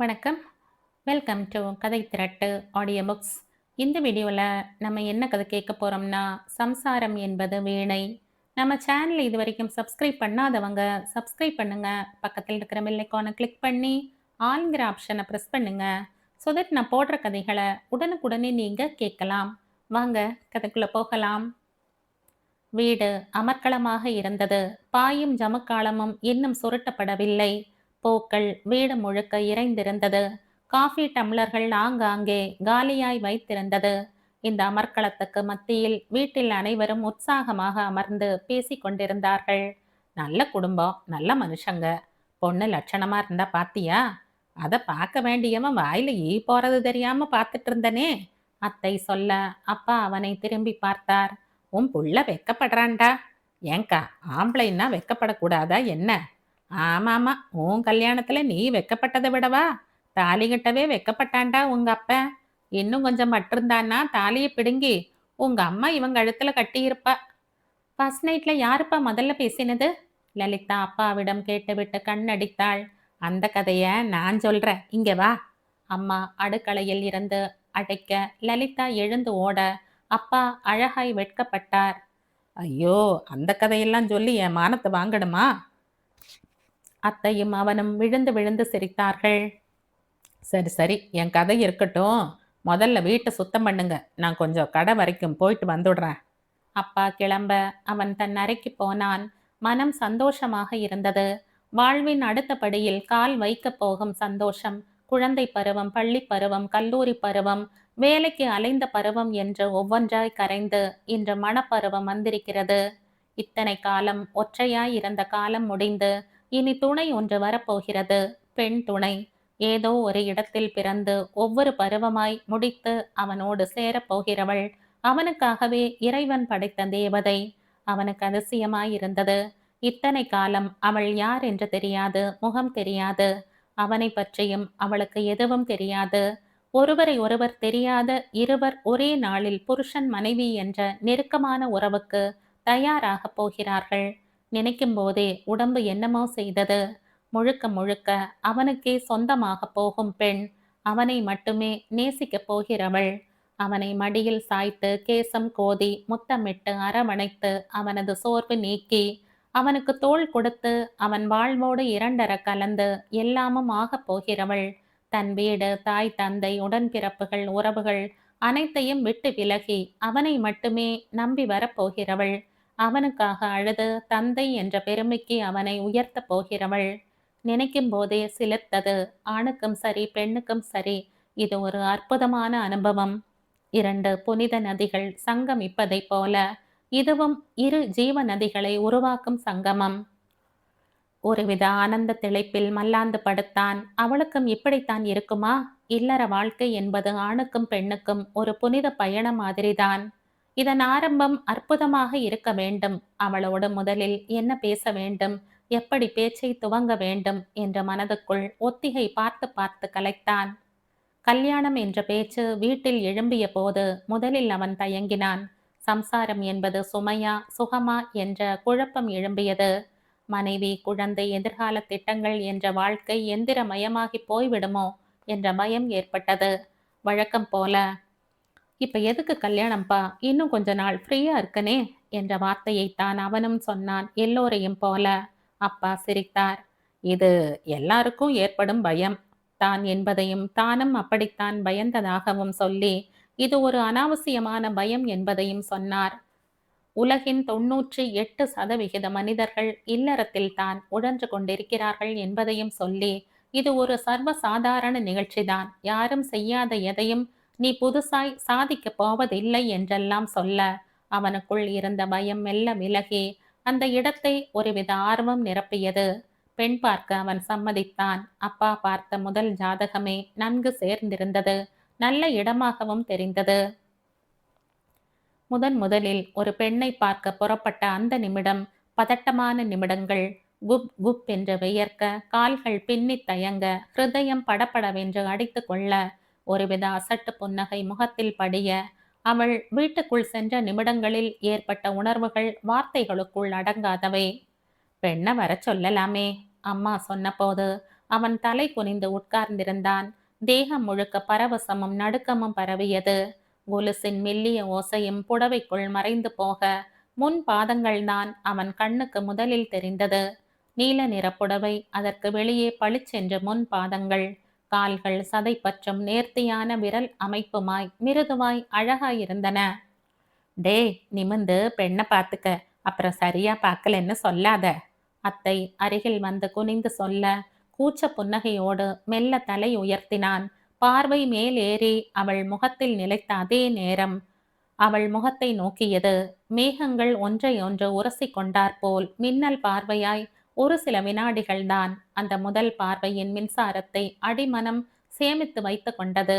வணக்கம். Welcome to கதை திரட்டு audio books. இந்த வீடியோவில் நம்ம என்ன கதை கேட்க போகிறோம்னா, சம்சாரம் என்பது வீணை. நம்ம சேனலை இது வரைக்கும் சப்ஸ்கிரைப் பண்ணாதவங்க சப்ஸ்கிரைப் பண்ணுங்க. பக்கத்தில் இருக்கிற பெல் ஐகானை கிளிக் பண்ணி ஆல்ங்கிற ஆப்ஷனை ப்ரெஸ் பண்ணுங்க. ஸோ தட் நான் போடுற கதைகளை உடனுக்குடனே நீங்கள் கேட்கலாம். வாங்க கதைக்குள்ளே போகலாம். வீடு அமர்க்களமாக இருந்தது. பாயும் ஜமுக்காலமும் இன்னும் சுருட்டப்படவில்லை. பூக்கள் வீடு முழுக்க இறைந்திருந்தது. காஃபி டம்ளர்கள் ஆங்காங்கே காலியாய் வைத்திருந்தது. இந்த அமர்க்களத்துக்கு மத்தியில் வீட்டில் அனைவரும் உற்சாகமாக அமர்ந்து பேசிக் கொண்டிருந்தார்கள். நல்ல குடும்பம், நல்ல மனுஷங்க. பொண்ணு லட்சணமா இருந்தா பாத்தியா? அதை பார்க்க வேண்டியவன் வாயில ஈ போறது தெரியாம பார்த்துட்டு இருந்தனே. அத்தை சொல்ல அப்பா அவனை திரும்பி பார்த்தார். உன் புள்ள வெக்கப்படுறான்டா. ஏங்கா, ஆம்பளைன்னா வெக்கப்படக்கூடாதா என்ன? ஆமாமா, உன் கல்யாணத்துல நீ வெக்கப்பட்டதை விடவா தாலி கட்டவே வெக்கப்பட்டான்டா உங்க அப்ப. இன்னும் கொஞ்சம் மட்டிருந்தான்னா தாலியை பிடுங்கி உங்க அம்மா இவங்க கழுத்துல கட்டியிருப்பா. ஃபர்ஸ்ட் நைட்ல யாருப்பா முதல்ல பேசினது? லலிதா அப்பாவிடம் கேட்டுவிட்டு கண்ணடித்தாள். அந்த கதைய நான் சொல்றேன், இங்க வா. அம்மா அடுக்களையில் இருந்து அடைக்க லலிதா எழுந்து ஓட அப்பா அழகாய் வெட்கப்பட்டார். ஐயோ, அந்த கதையெல்லாம் சொல்லி என் மானத்தை வாங்கணுமா? அத்தையும் அவனும் விழுந்து விழுந்து சிரித்தார்கள். சரி சரி, என் கதை இருக்கட்டும். முதல்ல வீட்டை சுத்தம் பண்ணுங்க. நான் கொஞ்சம் கடை வரைக்கும் போயிட்டு வந்துடுறேன். அப்பா கிளம்ப அவன் தன் அறைக்கு போனான். மனம் சந்தோஷமாக இருந்தது. வாழ்வின் அடுத்த படியில் கால் வைக்கப் போகும் சந்தோஷம். குழந்தை பருவம், பள்ளி பருவம், கல்லூரி பருவம், வேலைக்கு அலைந்த பருவம் என்று ஒவ்வொன்றாய் கரைந்து இன்று மனப்பருவம் வந்திருக்கிறது. இத்தனை காலம் ஒற்றையாய் இருந்த காலம் முடிந்து இனி துணை ஒன்று வரப்போகிறது. பெண் துணை. ஏதோ ஒரு இடத்தில் பிறந்து ஒவ்வொரு பருவமாய் முடித்து அவனோடு சேரப்போகிறவள். அவனுக்காகவே இறைவன் படைத்த தேவதை. அவனுக்கு அதிசயமாயிருந்தது. இத்தனை காலம் அவள் யார் என்று தெரியாது, முகம் தெரியாது. அவனை பற்றியும் அவளுக்கு எதுவும் தெரியாது. ஒருவரை ஒருவர் தெரியாத இருவர் ஒரே நாளில் புருஷன் மனைவி என்ற நெருக்கமான உறவுக்கு தயாராக போகிறார்கள். நினைக்கும் போதே உடம்பு என்னமோ செய்தது. முழுக்க முழுக்க அவனுக்கே சொந்தமாக போகும் பெண். அவனை மட்டுமே நேசிக்கப் போகிறவள். அவனை மடியில் சாய்த்து கேசம் கோதி முத்தமிட்டு அரவணைத்து அவனது சோர்வு நீக்கி அவனுக்கு தோள் கொடுத்து அவன் வாழ்வோடு இரண்டர கலந்து எல்லாமும் ஆகப் போகிறவள். தன் வீடு, தாய், தந்தை, உடன்பிறப்புகள், உறவுகள் அனைத்தையும் விட்டு விலகி அவனை மட்டுமே நம்பி வரப்போகிறவள். அவனுக்காக அழுது தந்தை என்ற பெருமைக்கு அவனை உயர்த்தப் போகிறவள். நினைக்கும் போதே சிலிர்த்தது. ஆணுக்கும் சரி பெண்ணுக்கும் சரி இது ஒரு அற்புதமான அனுபவம். இரண்டு புனித நதிகள் சங்கமிப்பதைப் போல இதுவும் இரு ஜீவ நதிகளை உருவாக்கும் சங்கமம். ஒருவித ஆனந்த திளைப்பில் மல்லாந்து படுத்தான். அவளுக்கும் இப்படித்தான் இருக்குமா? இல்லற வாழ்க்கை என்பது ஆணுக்கும் பெண்ணுக்கும் ஒரு புனித பயணம் மாதிரிதான். இதன் ஆரம்பம் அற்புதமாக இருக்க வேண்டும். அவளோடு முதலில் என்ன பேச வேண்டும், எப்படி பேச்சை துவங்க வேண்டும் என்ற மனதுக்குள் ஒத்திகை பார்த்து பார்த்து கலைத்தான். கல்யாணம் என்ற பேச்சு வீட்டில் எழும்பிய போது முதலில் அவன் தயங்கினான். சம்சாரம் என்பது சுமையா சுகமா என்ற குழப்பம் எழும்பியது. மனைவி, குழந்தை, எதிர்கால திட்டங்கள் என்ற வாழ்க்கை எந்திரமயமாகி போய்விடுமோ என்ற பயம் ஏற்பட்டது. வழக்கம் போல, இப்ப எதுக்கு கல்யாணம்ப்பா, இன்னும் கொஞ்ச நாள் ஃப்ரீயா இருக்கனே என்ற வார்த்தையைத்தான் அவனும் சொன்னான், எல்லோரையும் போல. அப்பா சிரித்தார். இது எல்லாருக்கும் ஏற்படும் பயம் தான் என்பதையும் தானும் அப்படித்தான் பயந்ததாகவும் சொல்லி இது ஒரு அனாவசியமான பயம் என்பதையும் சொன்னார். உலகின் 98% மனிதர்கள் இல்லறத்தில் தான் உழன்று கொண்டிருக்கிறார்கள் என்பதையும் சொல்லி இது ஒரு சர்வசாதாரண நிகழ்ச்சிதான், யாரும் செய்யாத எதையும் நீ புதுசாய் சாதிக்கப் போவதில்லை என்றெல்லாம் சொல்ல அவனுக்குள் இருந்த பயம் மெல்ல விலகி அந்த இடத்தை ஒருவித ஆர்வம் நிரப்பியது. பெண் பார்க்க அவன் சம்மதித்தான். அப்பா பார்த்த முதல் ஜாதகமே நன்கு சேர்ந்திருந்தது. நல்ல இடமாகவும் தெரிந்தது. முதலில் ஒரு பெண்ணை பார்க்க புறப்பட்ட அந்த நிமிடம் பதட்டமான நிமிடங்கள். குப் குப் என்று வியர்க்க, கால்கள் பின்னி தயங்க, ஹிருதயம் படபடவென்று அடித்து கொள்ள, ஒருவித அசட்டு புன்னகை முகத்தில் படிய, அவள் வீட்டுக்குள் சென்ற நிமிடங்களில் ஏற்பட்ட உணர்வுகள் வார்த்தைகளுக்குள் அடங்காதவை. பெண்ணை வர சொல்லலாமே, அம்மா சொன்னபோது அவன் தலை குனிந்து உட்கார்ந்திருந்தான். தேகம் முழுக்க பரவசமும் நடுக்கமும் பரவியது. கொலுசின் மெல்லிய ஓசையும் புடவைக்குள் மறைந்து போக முன் பாதங்கள்தான் அவன் கண்ணுக்கு முதலில் தெரிந்தது. நீல நிற புடவை, அதற்கு வெளியே பளிச்சென்று முன் பாதங்கள், கால்கள் சதைப்பற்றும் நேர்த்தியான விரல் அமைப்புமாய் மிருதுவாய் அழகாயிருந்தன. டே, நிமிந்து பெண்ணை பார்த்துக்க, அப்புறம் சரியா பார்க்கலன்னு சொல்லாத. அத்தை அருகில் வந்து குனிந்து சொல்ல, கூச்ச புன்னகையோடு மெல்ல தலை உயர்த்தினான். பார்வை மேல் ஏறி அவள் முகத்தில் நிலைத்த அதே நேரம் அவள் முகத்தை நோக்கியது. மேகங்கள் ஒன்றை ஒன்று உரசி கொண்டாற்போல் மின்னல் பார்வையாய் ஒரு சில வினாடிகள்தான் அந்த முதல் பார்வையின் மின்சாரத்தை அடிமனம் சேமித்து வைத்து கொண்டது.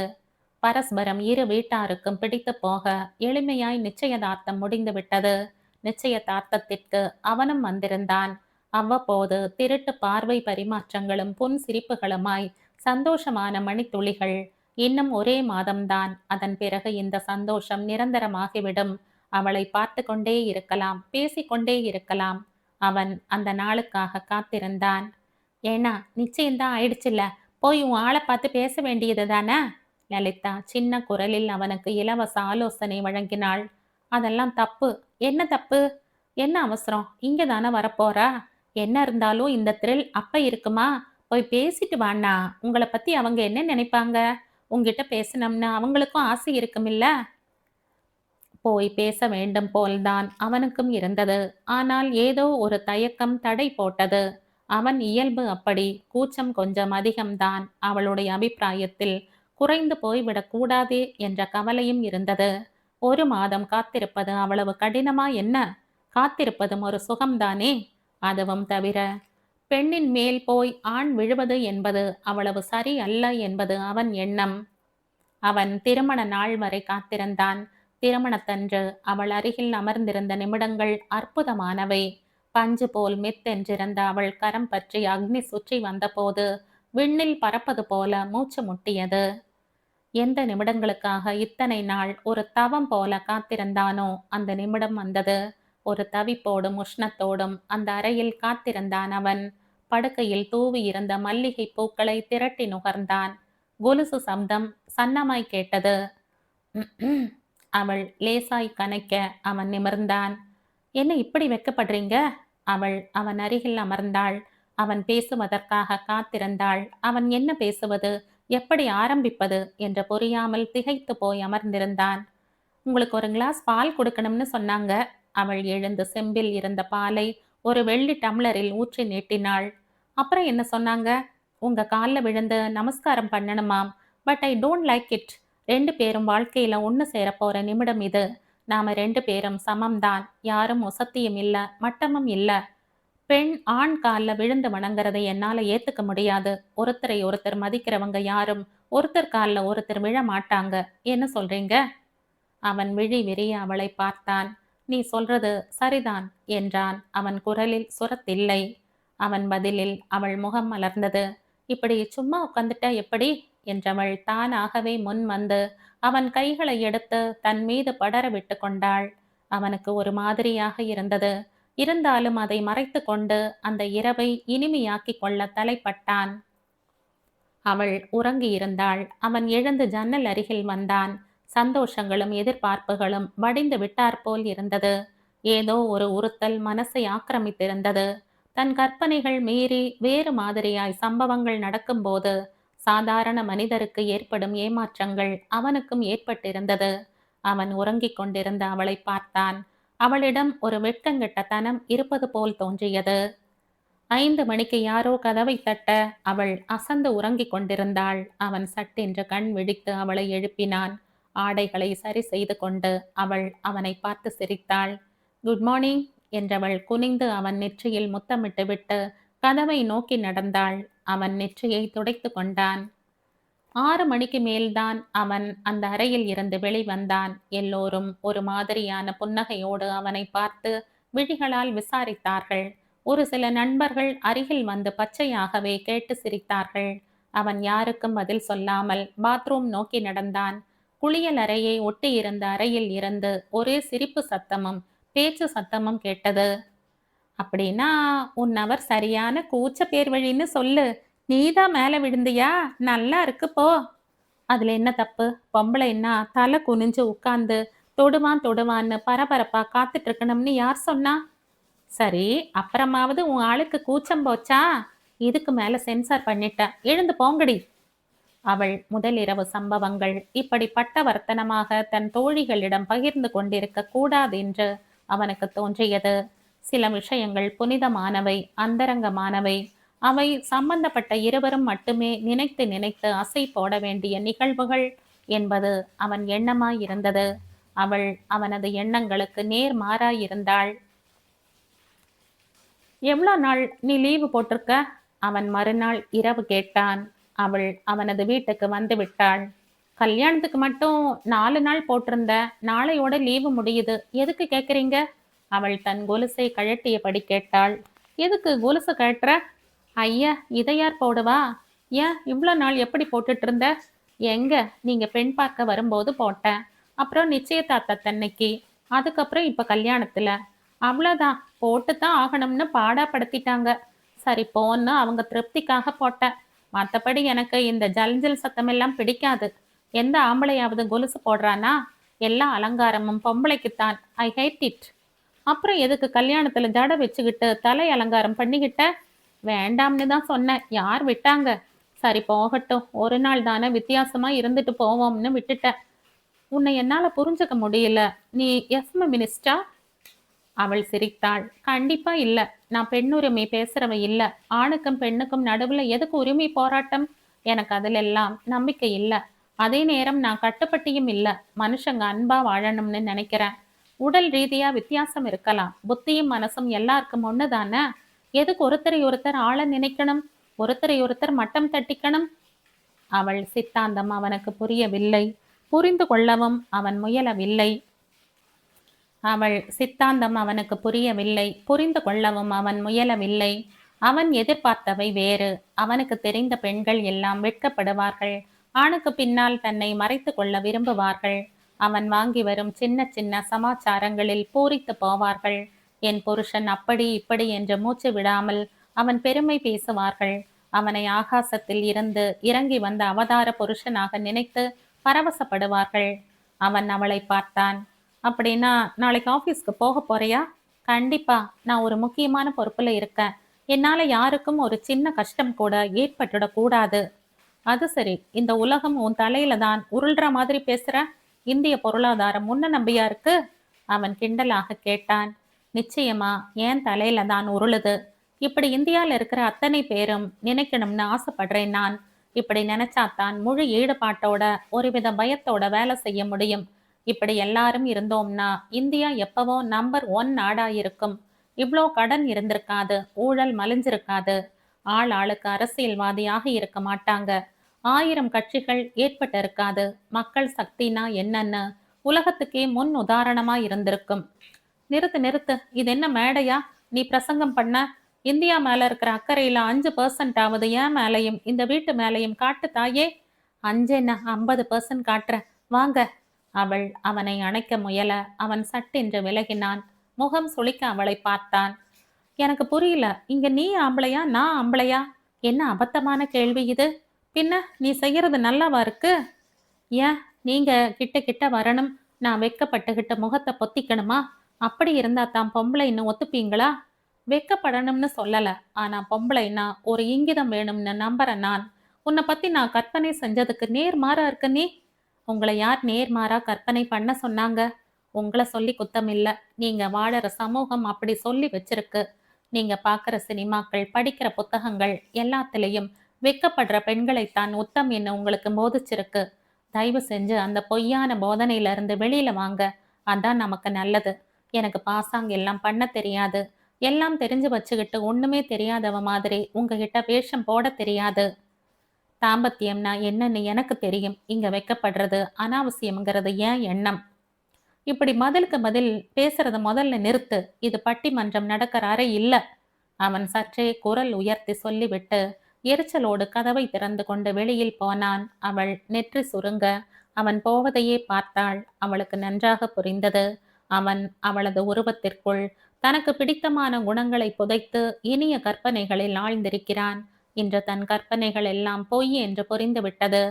பரஸ்பரம் இரு வீட்டாருக்கும் பிடித்து போக எளிமையாய் நிச்சயதார்த்தம் முடிந்துவிட்டது. நிச்சயதார்த்தத்திற்கு அவனும் வந்திருந்தான். அவ்வப்போது திருட்டு பார்வை பரிமாற்றங்களும் புன் சிரிப்புகளுமாய் சந்தோஷமான மணித்துளிகள். இன்னும் ஒரே மாதம்தான், அதன் பிறகு இந்த சந்தோஷம் நிரந்தரமாகிவிடும். அவளை பார்த்து கொண்டே இருக்கலாம், பேசிக்கொண்டே இருக்கலாம். அவன் அந்த நாளுக்காக காத்திருந்தான். ஏன்னா நிச்சயம்தான் ஆயிடுச்சுல்ல, போய் உன் ஆளை பார்த்து பேச வேண்டியது தானே? லலிதா சின்ன குரலில் அவனுக்கு இலவச ஆலோசனை வழங்கினாள். அதெல்லாம் தப்பு. என்ன தப்பு? என்ன அவசரம்? இங்க தானே வரப்போறா. என்ன இருந்தாலும் இந்த த்ரில் அப்ப இருக்குமா? போய் பேசிட்டு வாண்ணா. உங்களை பத்தி அவங்க என்ன நினைப்பாங்க? உங்ககிட்ட பேசணும்னு அவங்களுக்கும் ஆசை இருக்குமில்ல. போய் பேச வேண்டும் போல்தான் அவனுக்கும் இருந்தது. ஆனால் ஏதோ ஒரு தயக்கம் தடை போட்டது. அவன் இயல்பு அப்படி. கூச்சம் கொஞ்சம் அதிகம்தான். அவளுடைய அபிப்பிராயத்தில் குறைந்து போய்விடக்கூடாதே என்ற கவலையும் இருந்தது. 1 மாதம் காத்திருப்பது அவ்வளவு கடினமா என்ன? காத்திருப்பதும் ஒரு சுகம்தானே. அதுவும் தவிர பெண்ணின் மேல் போய் ஆண் விழுவது என்பது அவ்வளவு சரி அல்ல என்பது அவன் எண்ணம். அவன் திருமண நாள் வரை காத்திருந்தான். திருமணத்தன்று அவள் அருகில் அமர்ந்திருந்த நிமிடங்கள் அற்புதமானவை. பஞ்சு போல் மெத்தென்றிருந்த அவள் கரம் பற்றி அக்னி சுற்றி வந்தபோது விண்ணில் பறப்பது போல மூச்சு முட்டியது. எந்த நிமிடங்களுக்காக இத்தனை நாள் ஒரு தவம் போல காத்திருந்தானோ அந்த நிமிடம் வந்தது. ஒரு தவிப்போடும் உஷ்ணத்தோடும் அந்த அறையில் காத்திருந்தான் அவன். படுக்கையில் தூவி இருந்த மல்லிகை பூக்களை திரட்டி நுகர்ந்தான். கொலுசு சப்தம் சன்னமாய் கேட்டது. அவள் லேசாய் கனைக்க அவன் நிமிர்ந்தான். என்ன இப்படி வெக்கப்படுறீங்க? அவள் அவன் அருகில் அமர்ந்தாள். அவன் பேசுவதற்காக காத்திருந்தாள். அவன் என்ன பேசுவது, எப்படி ஆரம்பிப்பது என்று புரியாமல் திகைத்து போய் அமர்ந்திருந்தான். உங்களுக்கு ஒரு கிளாஸ் பால் கொடுக்கணும்னு சொன்னாங்க. அவள் எழுந்து செம்பில் இருந்த பாலை ஒரு வெள்ளி டம்ளரில் ஊற்றி நீட்டினாள். அப்புறம் என்ன சொன்னாங்க? உங்க காலில் விழுந்து நமஸ்காரம் பண்ணணுமாம். But I don't like it. 2 பேரும் வாழ்க்கையில ஒன்று சேரப்போற நிமிடம் இது. நாம 2 பேரும் சமம்தான். யாரும் ஒசத்தியும் இல்ல, மட்டமும் இல்ல. பெண் ஆண் காலில் விழுந்து வணங்குறதை என்னால ஏத்துக்க முடியாது. ஒருத்தரை ஒருத்தர் மதிக்கிறவங்க யாரும் ஒருத்தர் காலில் ஒருத்தர் விழ மாட்டாங்க. என்ன சொல்றீங்க? அவன் விழி விரிய அவளை பார்த்தான். நீ சொல்றது சரிதான் என்றான். அவன் குரலில் சுரத்தில்லை. அவன் பதிலில் அவள் முகம் மலர்ந்தது. இப்படி சும்மா உட்காந்துட்டா எப்படி என்றவள் தானாகவே முன் வந்து அவன் கைகளை எடுத்து தன் மீது படர விட்டு கொண்டாள். அவனுக்கு ஒரு மாதிரியாக இருந்தது. இருந்தாலும் அதை மறைத்து கொண்டு அந்த இரவை இனிமையாக்கி கொள்ள தலைப்பட்டான். அவள் உறங்கியிருந்தாள். அவன் எழுந்து ஜன்னல் அருகில் வந்தான். சந்தோஷங்களும் எதிர்பார்ப்புகளும் வடிந்து விட்டாற்போல் இருந்தது. ஏதோ ஒரு உறுத்தல் மனசை ஆக்கிரமித்திருந்தது. தன் கற்பனைகள் மீறி வேறு மாதிரியாய் சம்பவங்கள் நடக்கும்போது சாதாரண மனிதருக்கு ஏற்படும் ஏமாற்றங்கள் அவனுக்கும் ஏற்பட்டிருந்தது. அவன் உறங்கிக் கொண்டிருந்த அவளை பார்த்தான். அவளிடம் ஒரு வெட்கங்கெட்ட தனம் இருப்பது போல் தோன்றியது. 5 மணிக்கு யாரோ கதவை தட்ட அவள் அசந்து உறங்கிக் கொண்டிருந்தாள். அவன் சட்டென்று கண் விழித்து அவளை எழுப்பினான். ஆடைகளை சரி செய்து கொண்டு அவள் அவனை பார்த்து சிரித்தாள். குட் மார்னிங் என்றவள் குனிந்து அவன் நெற்றியில் முத்தமிட்டு விட்டு கதவை நோக்கி நடந்தாள். அவன் நெற்றியை துடைத்து கொண்டான். 6 மணிக்கு மேல்தான் அவன் அந்த அறையில் இருந்து வெளிவந்தான். எல்லோரும் ஒரு மாதிரியான புன்னகையோடு அவனை பார்த்து விழிகளால் விசாரித்தார்கள். ஒரு சில நண்பர்கள் அருகில் வந்து பச்சையாகவே கேட்டு சிரித்தார்கள். அவன் யாருக்கும் பதில் சொல்லாமல் பாத்ரூம் நோக்கி நடந்தான். குளியல் அறையை ஒட்டி இருந்த அறையில் இருந்து ஒரே சிரிப்பு சத்தமும் பேச்சு சத்தமும் கேட்டது. அப்படின்னா உன் அவர் சரியான கூச்ச பேர் வழின்னு சொல்லு நீதான் மேல விழுந்தியா? நல்லா இருக்கு போ. அதுல என்ன தப்பு? பொம்பளைன்னா தலை குனிஞ்சு உட்கார்ந்து தொடுவான் தொடுவான்னு பரபரப்பா காத்துட்டு இருக்கணும்னு யார் சொன்னா? சரி, அப்புறமாவது உன் ஆளுக்கு கூச்சம் போச்சா? இதுக்கு மேல சென்சார் பண்ணிட்ட. எழுந்து போங்கடி. அவள் முதல் இரவு சம்பவங்கள் இப்படி பட்டவர்த்தனமாக தன் தோழிகளிடம் பகிர்ந்து கொண்டிருக்க கூடாது என்று அவனுக்கு தோன்றியது. சில விஷயங்கள் புனிதமானவை, அந்தரங்கமானவை. அவை சம்பந்தப்பட்ட இருவரும் மட்டுமே நினைத்து நினைத்து அசை போட வேண்டிய நிகழ்வுகள் என்பது அவன் எண்ணமாயிருந்தது. அவள் அவனது எண்ணங்களுக்கு நேர்மாறாயிருந்தாள். எவ்வளோ நாள் நீ லீவு போட்டிருக்க? அவன் மறுநாள் இரவு கேட்டான். அவள் அவனது வீட்டுக்கு வந்து விட்டாள். கல்யாணத்துக்கு மட்டும் 4 நாள் போட்டிருந்த. நாளையோட லீவு முடியுது. எதுக்கு கேட்குறீங்க? அவள் தன் கொலுசை கழட்டியபடி கேட்டாள். எதுக்கு கொலுசு கழட்டுற? ஐயா, இதை யார் போடுவா? ஏன் இவ்வளோ நாள் எப்படி போட்டுட்டு இருந்த? எங்க, நீங்க பெண் பார்க்க வரும்போது போட்டேன். அப்புறம் நிச்சயதார்த்தத்தன்னைக்கு. அதுக்கப்புறம் இப்ப கல்யாணத்துல. அவ்வளோதான், போட்டுத்தான் ஆகணும்னு பாடாப்படுத்திட்டாங்க. சரி போன்னு அவங்க திருப்திக்காக போட்டேன். மற்றபடி எனக்கு இந்த ஜல்ஜல் சத்தமெல்லாம் பிடிக்காது. எந்த ஆம்பளையாவது கொலுசு போடுறானா? எல்லா அலங்காரமும் பொம்பளைக்குத்தான். ஐ ஹேட் இட். அப்புறம் எதுக்கு கல்யாணத்துல ஜடை வச்சுக்கிட்டு தலை அலங்காரம் பண்ணிக்கிட்ட? வேண்டாம்னு தான் சொன்னேன். யார் விட்டாங்க? சரி போகட்டும், ஒரு நாள் தானே, வித்தியாசமா இருந்துட்டு போவோம்னு விட்டுட்டேன். உன்னை என்னால புரிஞ்சுக்க முடியல. நீ மினிஸ்டா? அவள் சிரித்தாள். கண்டிப்பா இல்ல. நான் பெண்ணுரிமை பேசுறவ இல்ல. ஆணுக்கும் பெண்ணுக்கும் நடுவுல எதுக்கு உரிமை போராட்டம்? எனக்கு அதிலெல்லாம் நம்பிக்கை இல்ல. அதே நேரம் நான் கட்டுப்பட்டியும் இல்ல. மனுஷங்க அன்பா வாழணும்னு நினைக்கிறேன். உடல் ரீதியா வித்தியாசம் இருக்கலாம். புத்தியும் மனசும் எல்லாருக்கும் ஒண்ணுதானே. எதுக்கு ஒருத்தரை ஒருத்தர் ஆள நினைக்கணும்? ஒருத்தரை ஒருத்தர் மட்டம் தட்டிக்கணும்? அவள் சித்தாந்தம் அவனுக்கு புரியவில்லை. புரிந்து கொள்ளவும் அவன் முயலவில்லை. அவள் சித்தாந்தம் அவனுக்கு புரியவில்லை. புரிந்து கொள்ளவும் அவன் முயலவில்லை. அவன் எதிர்பார்த்தவை வேறு. அவனுக்கு தெரிந்த பெண்கள் எல்லாம் வெட்கப்படுவார்கள். ஆணுக்கு பின்னால் தன்னை மறைத்து கொள்ள விரும்புவார்கள். அவன் வாங்கி வரும் சின்ன சின்ன சமாச்சாரங்களில் பூரித்து போவார்கள். என் புருஷன் அப்படி இப்படி என்று மூச்சு விடாமல் அவன் பெருமை பேசுவார்கள். அவனை ஆகாசத்தில் இருந்து இறங்கி வந்த அவதார புருஷனாக நினைத்து பரவசப்படுவார்கள். அவன் அவளை பார்த்தான். அப்படின்னா நாளைக்கு ஆஃபீஸ்க்கு போக போறியா? கண்டிப்பா. நான் ஒரு முக்கியமான பொறுப்புல இருக்கேன். என்னால யாருக்கும் ஒரு சின்ன கஷ்டம் கூட ஏற்பட்டுடக்கூடாது. அது சரி, இந்த உலகம் உன் தலையில தான் உருள்ற மாதிரி பேசுற. இந்திய பொருளாதாரம் உன்ன நம்பியா இருக்கு? அவன் கிண்டலாக கேட்டான். நிச்சயமா என் தலையில தான் உருளுது. இப்படி இந்தியால இருக்கிற அத்தனை பேரும் நினைக்கணும்னு ஆசைப்படுறேன் நான். இப்படி நினைச்சாத்தான் முழு ஈடுபாட்டோட ஒருவித பயத்தோட வேலை செய்ய முடியும். இப்படி எல்லாரும் இருந்தோம்னா இந்தியா எப்பவோ நம்பர் 1 நாடா இருக்கும். இவ்வளோ கடன் இருந்திருக்காது. ஊழல் மலிஞ்சிருக்காது. ஆள் ஆளுக்கு அரசியல்வாதியாக இருக்க மாட்டாங்க. 1000 கட்சிகள் ஏற்பட்டு இருக்காது. மக்கள் சக்தினா என்னன்னு உலகத்துக்கே முன் உதாரணமா இருந்திருக்கும். நிறுத்து நிறுத்து. இது என்ன மேடையா? நீ பிரசங்கம் பண்ண? இந்தியா மேல இருக்கிற அக்கறையில 5% ஆவது என் மேலையும் இந்த வீட்டு மேலையும் காட்டு தாயே. 5 என்ன 50% காட்டுற. வாங்க. அவள் அவனை அணைக்க முயல அவன் சட்டென்று விலகினான். முகம் சுளிக்க அவளை பார்த்தான். எனக்கு புரியல. இங்க நீ ஆம்பளையா நான் ஆம்பளையா? என்ன அபத்தமான கேள்வி இது? பின்ன நீ செய்யறது நல்லாவா இருக்கு? ஏன் நீங்க கிட்ட கிட்ட வரணும்? நான் வெக்கப்பட்டுக்கிட்ட முகத்தை பொத்திக்கணுமா? அப்படி இருந்தா தான் பொம்பளைன்னு ஒத்துப்பீங்களா? வெக்கப்படணும்னு சொல்லல. ஆனா பொம்பளைன்னா ஒரு இங்கிதம் வேணும்னு நம்புறேன் நான். உன்னை பத்தி நான் கற்பனை செஞ்சதுக்கு நேர்மாறா இருக்க நீ. உங்களை யார் நேர்மாறா கற்பனை பண்ண சொன்னாங்க? உங்களை சொல்லி குத்தம் இல்ல. நீங்க வாழற சமூகம் அப்படி சொல்லி வச்சிருக்கு. நீங்க பார்க்குற சினிமாக்கள், படிக்கிற புத்தகங்கள் எல்லாத்துலேயும் வெக்கப்படுற பெண்களைத்தான் உத்தம் என்ன உங்களுக்கு போதிச்சிருக்கு. தயவு செஞ்சு அந்த பொய்யான போதனையில இருந்து வெளியில வாங்க. அதான் நமக்கு நல்லது. எனக்கு பாசாங்க எல்லாம் பண்ண தெரியாது. எல்லாம் தெரிஞ்சு வச்சுக்கிட்டு ஒண்ணுமே தெரியாதவ மாதிரி உங்ககிட்ட வேஷம் போட தெரியாது. தாம்பத்தியம்னா என்னன்னு எனக்கு தெரியும். இங்க வெக்கப்படுறது அனாவசியம்ங்கிறது ஏன் எண்ணம். இப்படி பதிலுக்கு பதில் பேசுறத முதல்ல நிறுத்து. இது பட்டிமன்றம் நடக்கிற அறை இல்ல. அவன் சற்றே குரல் உயர்த்தி சொல்லிவிட்டு எரிச்சலோடு கதவை திறந்து கொண்டு வெளியில் போனான். அவள் நெற்றி சுருங்க அவன் போவதையே பார்த்தாள். அவளுக்கு நன்றாக புரிந்தது. அவன் அவளது உருவத்திற்குள் தனக்கு பிடித்தமான குணங்களை புதைத்து இனிய கற்பனைகளில் ஆழ்ந்திருக்கிறான். இன்று தன் கற்பனைகள் எல்லாம் பொய் என்று புரிந்துவிட்டது.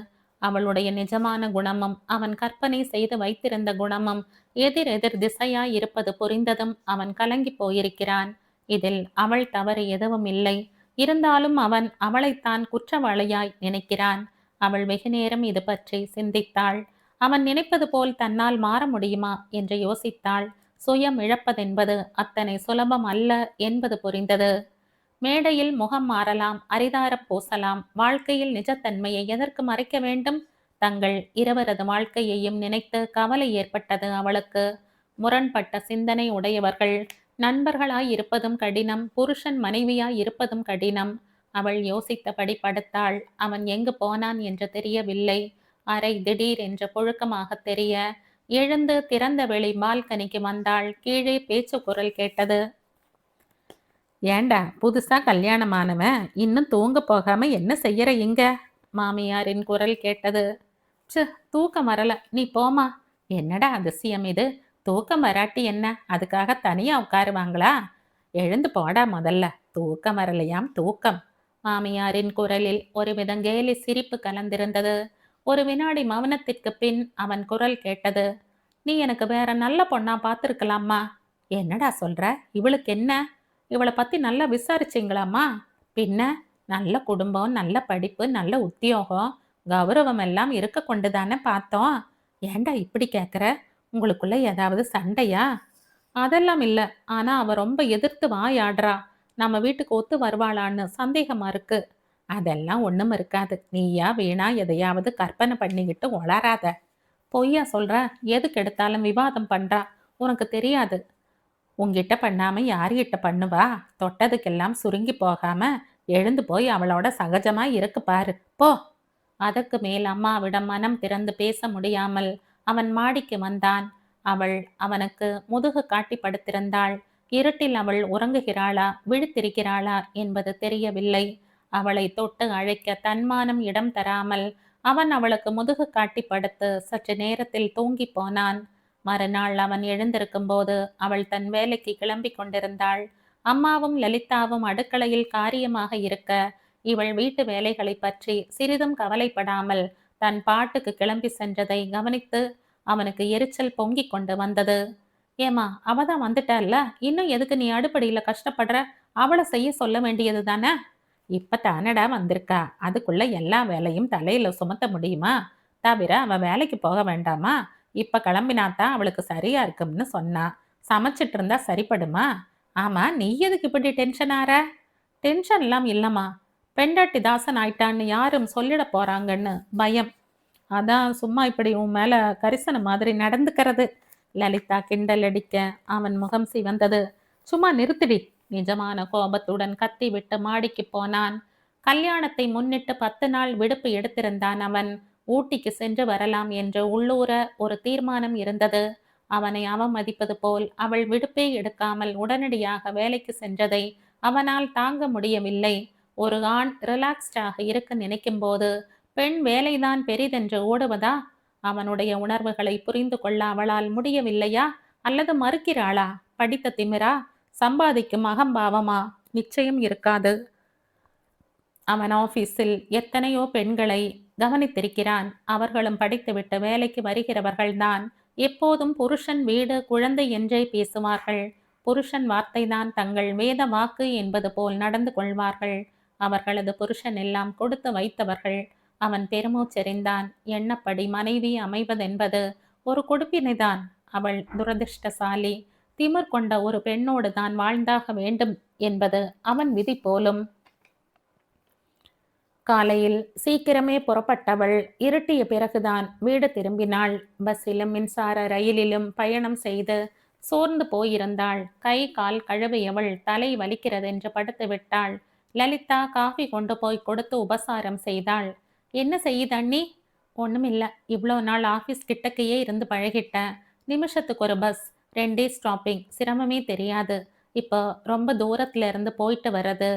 அவளுடைய நிஜமான குணமும் அவன் கற்பனை செய்து வைத்திருந்த குணமும் எதிர் எதிர் திசையாய் இருப்பது புரிந்ததும் அவன் கலங்கி போயிருக்கிறான். இதில் அவள் தவறு எதுவும் இல்லை. இருந்தாலும் அவன் அவளைத்தான் குற்றவாளியாய் நினைக்கிறான். அவள் வெகுநேரம் இது பற்றி சிந்தித்தாள். அவன் நினைப்பது போல் தன்னால் மாற முடியுமா என்று யோசித்தாள். சுயம் இழப்பதென்பது அத்தனை சுலபம் அல்ல என்பது புரிந்தது. மேடையில் முகம் மாறலாம், அரிதாரப் பூசலாம், வாழ்க்கையில் நிஜத்தன்மையை எதற்கு மறைக்க வேண்டும்? தங்கள் இருவரது வாழ்க்கையையும் நினைத்து கவலை ஏற்பட்டது அவளுக்கு. முரண்பட்ட சிந்தனை உடையவர்கள் நண்பர்களாய் இருப்பதும் கடினம், புருஷன் மனைவியாய் இருப்பதும் கடினம். அவள் யோசித்தபடி படுத்தாள். அவன் எங்கு போனான் என்று தெரியவில்லை. அறை திடீர் என்று புழுக்கமாக தெரிய எழுந்து திறந்த வெளி பால்கனிக்கு வந்தாள். கீழே பேச்சு குரல் கேட்டது. ஏண்டா புதுசா கல்யாணமானவன் இன்னும் தூங்க போகாம என்ன செய்யற இங்க? மாமியாரின் குரல் கேட்டது. தூக்கம் வரல, நீ போமா. என்னடா அதிசயம் இது? தூக்கம் வராட்டி என்ன, அதுக்காக தனியா உட்காருவாங்களா? எழுந்து போடா முதல்ல. தூக்கம் வரலையாம் தூக்கம். மாமியாரின் குரலில் ஒருவித கேலி சிரிப்பு கலந்திருந்தது. ஒரு வினாடி மௌனத்திற்கு பின் அவன் குரல் கேட்டது. நீ எனக்கு வேற நல்ல பொண்ணா பார்த்துருக்கலாமா? என்னடா சொல்ற? இவளுக்கு என்ன? இவளை பத்தி நல்லா விசாரிச்சிங்களாம்மா? பின்ன நல்ல குடும்பம், நல்ல படிப்பு, நல்ல உத்தியோகம், கௌரவம் எல்லாம் இருக்க கொண்டுதானே பார்த்தோம். ஏண்டா இப்படி கேட்குற? உங்களுக்குள்ள ஏதாவது சண்டையா? அதெல்லாம் இல்லை. ஆனா அவ ரொம்ப எதிர்த்து வாயாடுறா. நம்ம வீட்டுக்கு ஒத்து வருவாளான்னு சந்தேகமா இருக்கு. அதெல்லாம் ஒண்ணும் இருக்காது. நீயா வீணா எதையாவது கற்பனை பண்ணிக்கிட்டு உளராத. பொய்யா சொல்ற? எதுக்கு எடுத்தாலும் விவாதம் பண்றா. உனக்கு தெரியாது. உங்கிட்ட பண்ணாம யார்கிட்ட பண்ணுவா? தொட்டதுக்கெல்லாம் சுருங்கி போகாம எழுந்து போய் அவளோட சகஜமா இருக்கு பாரு, போ. அதற்கு மேல் அம்மாவிடம் மனம் திறந்து பேச முடியாமல் அவன் மாடிக்கு வந்தான். அவள் அவனுக்கு முதுகு காட்டி படுத்திருந்தாள். இருட்டில் அவள் உறங்குகிறாளா விழித்திருக்கிறாளா என்பது தெரியவில்லை. அவளை தொட்டு அழைக்க தன்மானம் இடம் தராமல் அவன் அவளுக்கு முதுகு காட்டி படுத்து சற்று நேரத்தில் தூங்கி போனான். மறுநாள் அவன் எழுந்திருக்கும் போது அவள் தன் வேலைக்கு கிளம்பி கொண்டிருந்தாள். அம்மாவும் லலிதாவும் அடுக்களையில் காரியமாக இருக்க இவள் வீட்டு வேலைகளை பற்றி சிறிதும் கவலைப்படாமல் தன் பாட்டுக்கு கிளம்பி சென்றதை கவனித்து அவனுக்கு எரிச்சல் பொங்கி கொண்டு வந்தது. ஏமா, அவதான் வந்துட்டால, இன்னும் எதுக்கு நீ அடுப்படியில கஷ்டப்படுற? அவளை செய்ய சொல்ல வேண்டியது தானே? இப்ப தானடா வந்திருக்கா, அதுக்குள்ள எல்லா வேலையும் தலையில சுமத்த முடியுமா? தவிர அவ வேலைக்கு போக வேண்டாமா? இப்ப கிளம்பினாத்தான் அவளுக்கு சரியா இருக்கும்னு சொன்னா. சமைச்சிட்டு இருந்தா சரிப்படுமா? ஆமா, நீ எதுக்கு இப்படி டென்ஷன் ஆற? டென்ஷன் எல்லாம் இல்லம்மா. பெண்டாட்டி தாசன் ஆயிட்டான்னு யாரும் சொல்லிட போறாங்கன்னு பயம். அதான் சும்மா இப்படி உன் மேல கரிசன மாதிரி நடந்துக்கிறது. லலிதா கிண்டல் அடிக்க அவன் முகம் சிவந்தது. சும்மா நிறுத்திடி. நிஜமான கோபத்துடன் கத்தி விட்டு மாடிக்கு போனான். கல்யாணத்தை முன்னிட்டு 10 நாள் விடுப்பு எடுத்திருந்தான் அவன். ஊட்டிக்கு சென்று வரலாம் என்று உள்ளூர ஒரு தீர்மானம் இருந்தது. அவனை அவமதிப்பது போல் அவள் விடுப்பே எடுக்காமல் உடனடியாக வேலைக்கு சென்றதை அவனால் தாங்க முடியவில்லை. ஒரு ஆண் ரிலாக்ஸ்டாக இருக்க நினைக்கும் போது பெண் வேலைதான் பெரிதென்று ஓடுவதா? அவனுடைய உணர்வுகளை புரிந்து கொள்ள அவளால் முடியவில்லையா? அல்லது மறுக்கிறாளா? படித்த திமிரா? சம்பாதிக்கும் அகம்பாவமா? நிச்சயம் இருக்காது. அவன் ஆபீஸில் எத்தனையோ பெண்களை கவனித்திருக்கிறான். அவர்களும் படித்துவிட்டு வேலைக்கு வருகிறவர்கள்தான். எப்போதும் புருஷன் வீடு குழந்தை என்றே பேசுவார்கள். புருஷன் வார்த்தைதான் தங்கள் வேத வாக்கு என்பது போல் நடந்து கொள்வார்கள். அவர்களது புருஷன் எல்லாம் கொடுத்து வைத்தவர்கள். அவன் பெருமூச்செறிந்தான். எண்ணப்படி மனைவி அமைவதென்பது ஒரு கொடுப்பினைதான். அவள் துரதிர்ஷ்டசாலி. திமிர் கொண்ட ஒரு பெண்ணோடு தான் வாழ்ந்தாக வேண்டும் என்பது அவன் விதி போலும். காலையில் சீக்கிரமே புறப்பட்டவள் இருட்டிய பிறகுதான் வீடு திரும்பினாள். பஸ்ஸிலும் மின்சார ரயிலிலும் பயணம் செய்து சோர்ந்து போயிருந்தாள். கை கால் கழுவியவள் தலை வலிக்கிறதென்று படுத்து விட்டாள். லலிதா காஃபி கொண்டு போய் கொடுத்து உபசாரம் செய்தாள். என்ன செய்யுது அண்ணி? ஒண்ணுமில்ல, இவ்வளோ நாள் ஆஃபீஸ் கிட்டக்கையே இருந்து பழகிட்டேன். நிமிஷத்துக்கு ஒரு பஸ், 2 ஸ்டாப்பிங், சிரமமே தெரியாது. இப்போ ரொம்ப தூரத்துல இருந்து போயிட்டு வர்றது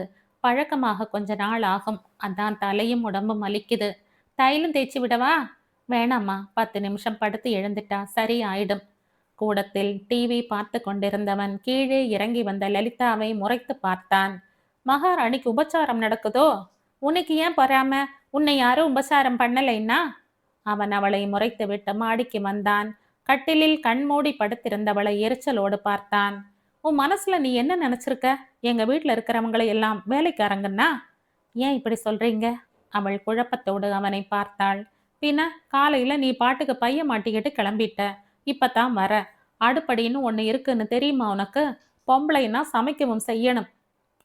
பழக்கமாக கொஞ்ச நாள் ஆகும். அதான் தலையும் உடம்பும் வலிக்குது. தைலம் தேய்ச்சி விடவா? வேணாம்மா, 10 நிமிஷம் படுத்து எழுந்துட்டா சரி ஆயிடும். கூடத்தில் டிவி பார்த்து கொண்டிருந்தவன் கீழே இறங்கி வந்த லலிதாவை முறைத்து பார்த்தான். மகாராணிக்கு உபச்சாரம் நடக்குதோ? உனக்கு ஏன் பொறாம? உன்னை யாரும் உபசாரம் பண்ணலைன்னா? அவன் அவளை முறைத்துவிட்டு மாடிக்கு வந்தான். கட்டிலில் கண்மூடி படுத்திருந்தவளை எரிச்சலோடு பார்த்தான். உன் மனசுல நீ என்ன நினைச்சிருக்க? எங்க வீட்ல இருக்கிறவங்களை எல்லாம் வேலைக்காரங்கன்னா? ஏன் இப்படி சொல்றீங்க? அவள் குழப்பத்தோடு அவனை பார்த்தாள். பின்ன காலையில நீ பாட்டுக்கு பைய மாட்டிக்கிட்டு கிளம்பிட்ட. இப்பதான் வர. அடுப்படின்னு ஒண்ணு இருக்குன்னு தெரியுமா உனக்கு? பொம்பளைன்னா சமைக்கவும் செய்யணும்.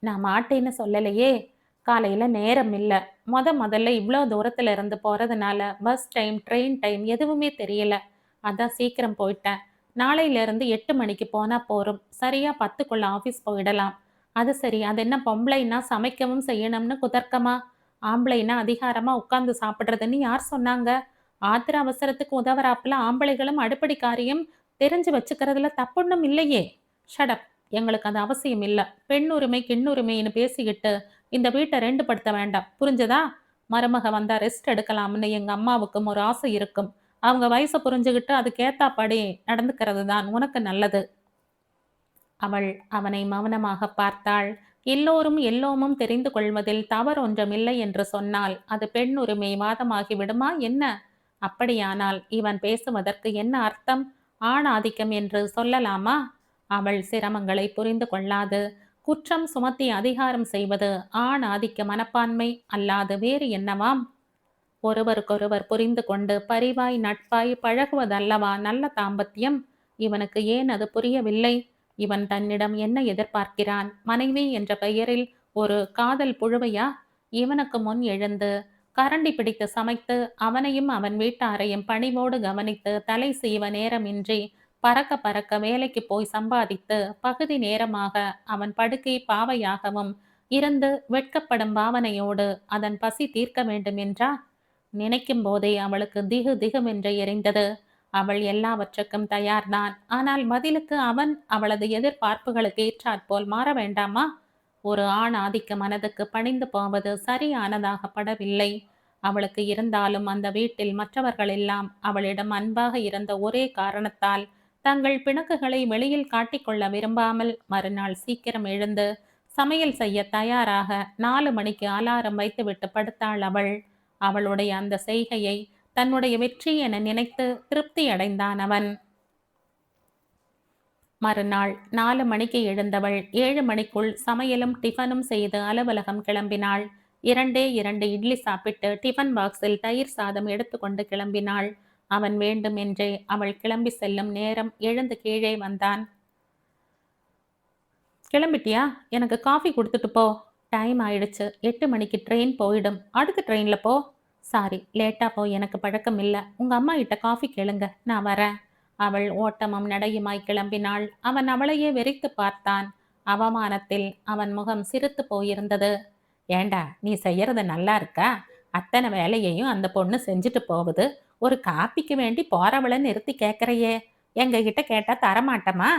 நான் மாட்டேன்னு சொல்லலையே. காலையில நேரம் இல்ல. முதல்ல இவ்ளோ தூரத்துல இருந்து போறதுனால பஸ் டைம், ட்ரெயின் டைம் எதுவுமே தெரியல. அதான் சீக்கிரம் போயிட்டேன். நாளையில இருந்து 8 மணிக்கு போனா போரும். சரியா 10க்குள்ள ஆபீஸ் போயிடலாம். அது சரி, அது என்ன பொம்பளைன்னா சமைக்கவும் செய்யணும்னு குதர்க்கமா? ஆம்பளைன்னா அதிகாரமா உட்கார்ந்து சாப்பிடுறதுன்னு யார் சொன்னாங்க? ஆத்திர அவசரத்துக்கு உதவறாப்புல ஆம்பளைகளும் அடுப்படி காரியம் தெரிஞ்சு வச்சுக்கிறதுல தப்பொன்னும் இல்லையே. ஷடப். எங்களுக்கு அது அவசியம் இல்ல. பெண்ணுரிமை கிண்ணுரிமைன்னு பேசிக்கிட்டு இந்த வீட்டை ரெண்டு படுத்த வேண்டாம். புரிஞ்சதா? மருமக வந்தா ரெஸ்ட் எடுக்கலாம்னு எங்க அம்மாவுக்கும் ஒரு ஆசை இருக்கும். அவங்க வயசை புரிஞ்சுகிட்டு அதுக்கேத்தாப்படி நடந்துக்கிறது தான் உனக்கு நல்லது. அவள் அவனை மௌனமாக பார்த்தாள். எல்லோரும் எல்லோமும் தெரிந்து கொள்வதில் தவறொன்றுமில்லை என்று சொன்னால் அது பெண் உரிமை வாதமாகி விடுமா என்ன? அப்படியானால் இவன் பேசுவதற்கு என்ன அர்த்தம்? ஆண் ஆதிக்கம் என்று சொல்லலாமா? அவள் சிரமங்களை புரிந்து கொள்ளாது. குற்றம் சுமத்தி அதிகாரம் செய்வது ஆண் ஆதிக்க மனப்பான்மை அல்லாது வேறு என்னவாம்? ஒருவருக்கொருவர் புரிந்து கொண்டு பரிவாய் நட்பாய் பழகுவதல்லவா நல்ல தாம்பத்தியம். இவனுக்கு ஏன் அது புரியவில்லை? இவன் தன்னிடம் என்ன எதிர்பார்க்கிறான்? மனைவி என்ற பெயரில் ஒரு காதல் புழுவையா? இவனுக்கு முன் எழுந்து கரண்டி பிடித்து சமைத்து அவனையும் அவன் வீட்டாரையும் பணிவோடு கவனித்து தலை சீவ நேரமின்றி பறக்க பறக்க வேலைக்கு போய் சம்பாதித்து பகுதி நேரமாக அவன் படுக்கை பாவையாகவும் இருந்து வெட்கப்படும் பாவனையோடு அதன் பசி தீர்க்க வேண்டும் என்றா? நினைக்கும் போதே அவளுக்கு திகு திகுவென்று எரிந்தது. அவள் எல்லாவற்றுக்கும் தயார்தான். ஆனால் பதிலுக்கு அவன் அவளது எதிர்பார்ப்புகளுக்கு ஏற்றாற்போல் மாற வேண்டாமா? ஒரு ஆண் ஆதிக்க மனதுக்கு பணிந்து போவது சரியானதாக படவில்லை. அவளுக்கு இருந்தாலும் அந்த வீட்டில் மற்றவர்கள் எல்லாம் அவளிடம் அன்பாக இருந்த ஒரே காரணத்தால் தங்கள் பிணக்குகளை வெளியில் காட்டிக்கொள்ள விரும்பாமல் மறுநாள் சீக்கிரம் எழுந்து சமையல் செய்ய தயாராக 4 மணிக்கு அலாரம் வைத்துவிட்டு படுத்தாள் அவள். அவளுடைய அந்த செய்கையை தன்னுடைய வெற்றி என நினைத்து திருப்தி அடைந்தான் அவன். மறுநாள் 4 மணிக்கு எழுந்தவள் 7 மணிக்குள் சமையலும் டிஃபனும் செய்து அலுவலகம் கிளம்பினாள். 2 இட்லி சாப்பிட்டு டிஃபன் பாக்ஸில் தயிர் சாதம் எடுத்துக்கொண்டு கிளம்பினாள். அவன் வேண்டுமென்றே அவள் கிளம்பி செல்லும் நேரம் எழுந்து கீழே வந்தான். கிளம்பிட்டியா? எனக்கு காஃபி கொடுத்துட்டு போ. டைம் ஆயிடுச்சு. 8 மணிக்கு ட்ரெயின் போயிடும். அடுத்த ட்ரெயின்ல போ. சாரி, லேட்டா போய் எனக்கு பழக்கம் இல்ல. உங்க அம்மா கிட்ட காஃபி கேளுங்க, நான் வரேன். அவள் ஓட்டமும் நடையுமாய் கிளம்பினாள். அவன் அவளையே வெறித்து பார்த்தான். அவமானத்தில் அவன் முகம் சிரித்து போயிருந்தது. ஏண்டா, நீ செய்யறது நல்லா இருக்கா? அத்தனை வேலையையும் அந்த பொண்ணு செஞ்சுட்டு போகுது. ஒரு காப்பிக்கு வேண்டி போறவளை நிறுத்தி கேட்கறையே. எங்க கிட்ட கேட்டா தரமாட்டமா?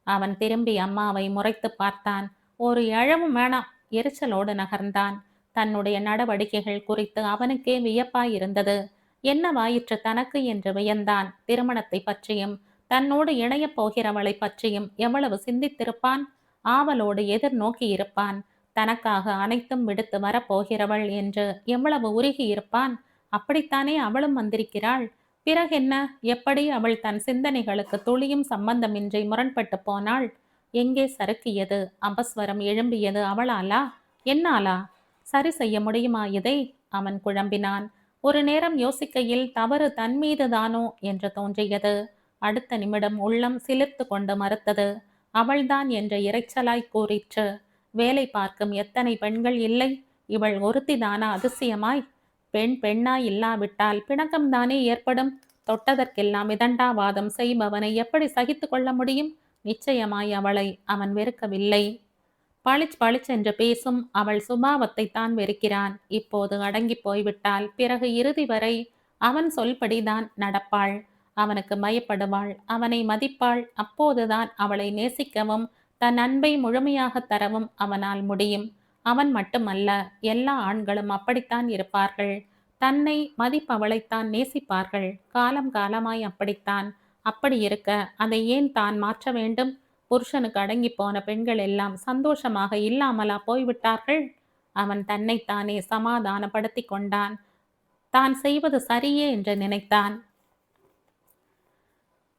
அவன் திரும்பி அம்மாவை முறைத்து பார்த்தான். ஒரு இழவும் வேணாம். எரிச்சலோடு நகர்ந்தான். தன்னுடைய நடவடிக்கைகள் குறித்து அவனுக்கே வியப்பாயிருந்தது. என்னவாயிற்று தனக்கு என்று வியந்தான். திருமணத்தை பற்றியும் தன்னோடு இணையப் போகிறவளை பற்றியும் எவ்வளவு சிந்தித்திருப்பான். ஆவலோடு எதிர்நோக்கி இருப்பான். தனக்காக அனைத்தும் விடுத்து வரப்போகிறவள் என்று எவ்வளவு உருகி இருப்பான். அப்படித்தானே அவளும் வந்திருக்கிறாள். பிறகென்ன? எப்படி அவள் தன் சிந்தனைகளுக்கு துளியும் சம்பந்தமின்றி முரண்பட்டு போனாள்? எங்கே சறுக்கியது? அபஸ்வரம் எழும்பியது அவளாலா? என்னாலா? சரி செய்ய முடியுமா இதை? அவன் குழம்பினான். ஒரு நேரம் யோசிக்கையில் தவறு தன்மீதுதானோ என்று தோன்றியது. அடுத்த நிமிடம் உள்ளம் சிலிர்த்து கொண்டு மறுத்தது. அவள்தான் என்ற இரைச்சலாய் கூறிற்று. வேலை பார்க்கும் எத்தனை பெண்கள் இல்லை? இவள் ஒருத்திதானா அதிசயமாய்? பெண் பெண்ணாய் இல்லாவிட்டால் பிணக்கம்தானே ஏற்படும். தொட்டதற்கெல்லாம் இதண்டாவாதம் செய்பவனை எப்படி சகித்து கொள்ள முடியும்? நிச்சயமாய் அவளை அவன் வெறுக்கவில்லை. பளிச் என்று பேசும் அவள் சுபாவத்தை தான் வெறுக்கிறான். இப்போது அடங்கி போய்விட்டால் பிறகு இறுதி வரை அவன் சொல்படிதான் நடப்பாள். அவனுக்கு பயப்படுவாள். அவனை மதிப்பாள். அப்போதுதான் அவளை நேசிக்கவும் தன் அன்பை முழுமையாக தரவும் அவனால் முடியும். அவன் மட்டுமல்ல, எல்லா ஆண்களும் அப்படித்தான் இருப்பார்கள். தன்னை மதிப்பவளைத்தான் நேசிப்பார்கள். காலம் காலமாய் அப்படித்தான். அப்படி இருக்க அதை ஏன் தான் மாற்ற வேண்டும்? புருஷனுக்கு அடங்கி போன பெண்கள் எல்லாம் சந்தோஷமாக இல்லாமலா போய்விட்டார்கள்? அவன் தன்னைத்தானே சமாதானப்படுத்தி கொண்டான். தான் செய்வது சரியே என்று நினைத்தான்.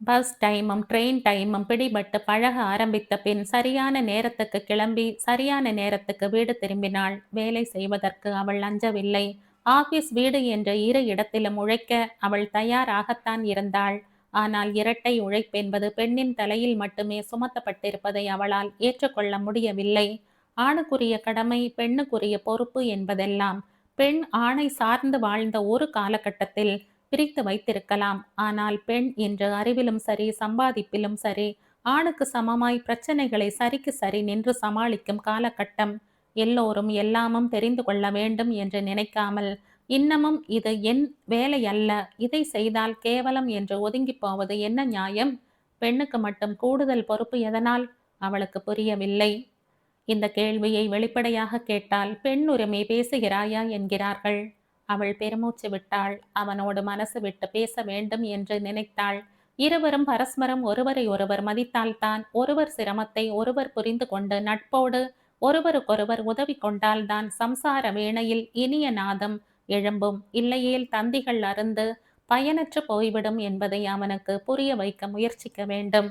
பஸ் டைமும் ட்ரெயின் டைமும் பிடிபட்டு பழக ஆரம்பித்த பின் சரியான நேரத்துக்கு கிளம்பி சரியான நேரத்துக்கு வீடு திரும்பினாள். வேலை செய்வதற்கு அவள் அஞ்சவில்லை. ஆபீஸ் வீடு என்ற இரு இடத்திலும் உழைக்க அவள் தயாராகத்தான் இருந்தாள். ஆனால் இரட்டை உழைப்பென்பது பெண்ணின் தலையில் மட்டுமே சுமத்தப்பட்டிருப்பதை அவளால் ஏற்றுக்கொள்ள முடியவில்லை. ஆணுக்குரிய கடமை, பெண்ணுக்குரிய பொறுப்பு என்பதெல்லாம் பெண் ஆணை சார்ந்து வாழ்ந்த ஒரு காலகட்டத்தில் பிரித்து வைத்திருக்கலாம். ஆனால் பெண் என்ற அறிவிலும் சரி, சம்பாதிப்பிலும் சரி, ஆணுக்கு சமமாய் பிரச்சனைகளை சரிக்கு சரி நின்று சமாளிக்கும் காலகட்டம். எல்லோரும் எல்லாமும் தெரிந்து கொள்ள வேண்டும் என்று நினைக்காமல், இன்னமும் இது என் வேலை அல்ல, இதை செய்தால் கேவலம் என்று ஒதுங்கி போவது என்ன நியாயம்? பெண்ணுக்கு மட்டும் கூடுதல் பொறுப்பு எதனால்? அவளுக்கு புரியவில்லை. இந்த கேள்வியை வெளிப்படையாக கேட்டால் பெண் உரிமை பேசுகிறாயா என்கிறார்கள். அவள் பெருமூச்சு விட்டாள். அவனோடு மனசு விட்டு பேச வேண்டும் என்று நினைத்தாள். இருவரும் பரஸ்பரம் ஒருவரை ஒருவர் மதித்தால்தான், ஒருவர் சிரமத்தை ஒருவர் புரிந்து கொண்டு நட்போடு ஒருவருக்கொருவர் உதவி கொண்டால்தான் சம்சார வேளையில் இனிய நாதம் எழும்பும். இல்லையேல் தந்திகள் அருந்து பயனற்று போய்விடும் என்பதை அவனுக்கு புரிய வைக்க முயற்சிக்க வேண்டும்.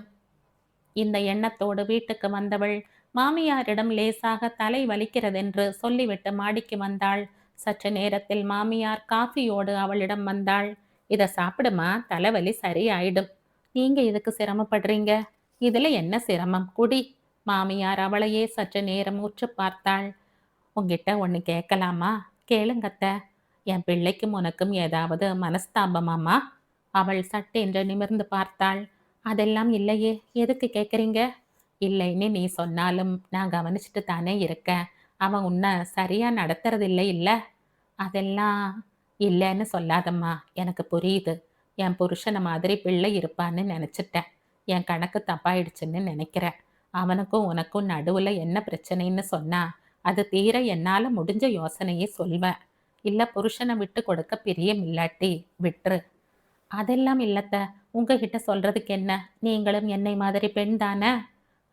இந்த எண்ணத்தோடு வீட்டுக்கு வந்தவள் மாமியாரிடம் லேசாக தலை வலிக்கிறதென்று சொல்லிவிட்டு மாடிக்கு வந்தாள். சற்று நேரத்தில் மாமியார் காஃபியோடு அவளிடம் வந்தாள். இதை சாப்பிடுமா, தலைவலி சரியாயிடும். நீங்க இதுக்கு சிரமப்படுறீங்க? இதுல என்ன சிரமம், குடி. மாமியார் அவளையே சற்று நேரம் உற்று பார்த்தாள். உங்ககிட்ட ஒன்று கேட்கலாமா? கேளுங்கத்த. என் பிள்ளைக்கும் உனக்கும் ஏதாவது மனஸ்தாபமாமா? அவள் சட்டென்று நிமிர்ந்து பார்த்தாள். அதெல்லாம் இல்லையே, எதுக்கு கேட்குறீங்க? இல்லைன்னு நீ சொன்னாலும் நான் கவனிச்சுட்டு தானே இருக்கேன். அவன் உன்னை சரியா நடத்துறதில்லை இல்லை? அதெல்லாம் இல்லைன்னு சொல்லாதம்மா, எனக்கு புரியுது. என் புருஷனை மாதிரி பிள்ளை இருப்பான்னு நினச்சிட்டேன். என் கணக்கு தப்பாயிடுச்சுன்னு நினைக்கிறேன். அவனுக்கும் உனக்கும் நடுவில் என்ன பிரச்சனைன்னு சொன்னா அது தீர என்னால் முடிஞ்ச யோசனையே சொல்வேன். இல்லை புருஷனை விட்டு கொடுக்க பிரியம் இல்லாட்டி விட்டுரு. அதெல்லாம் இல்லத்த, உங்ககிட்ட சொல்றதுக்கு என்ன? நீங்களும் என்னை மாதிரி பெண் தானே?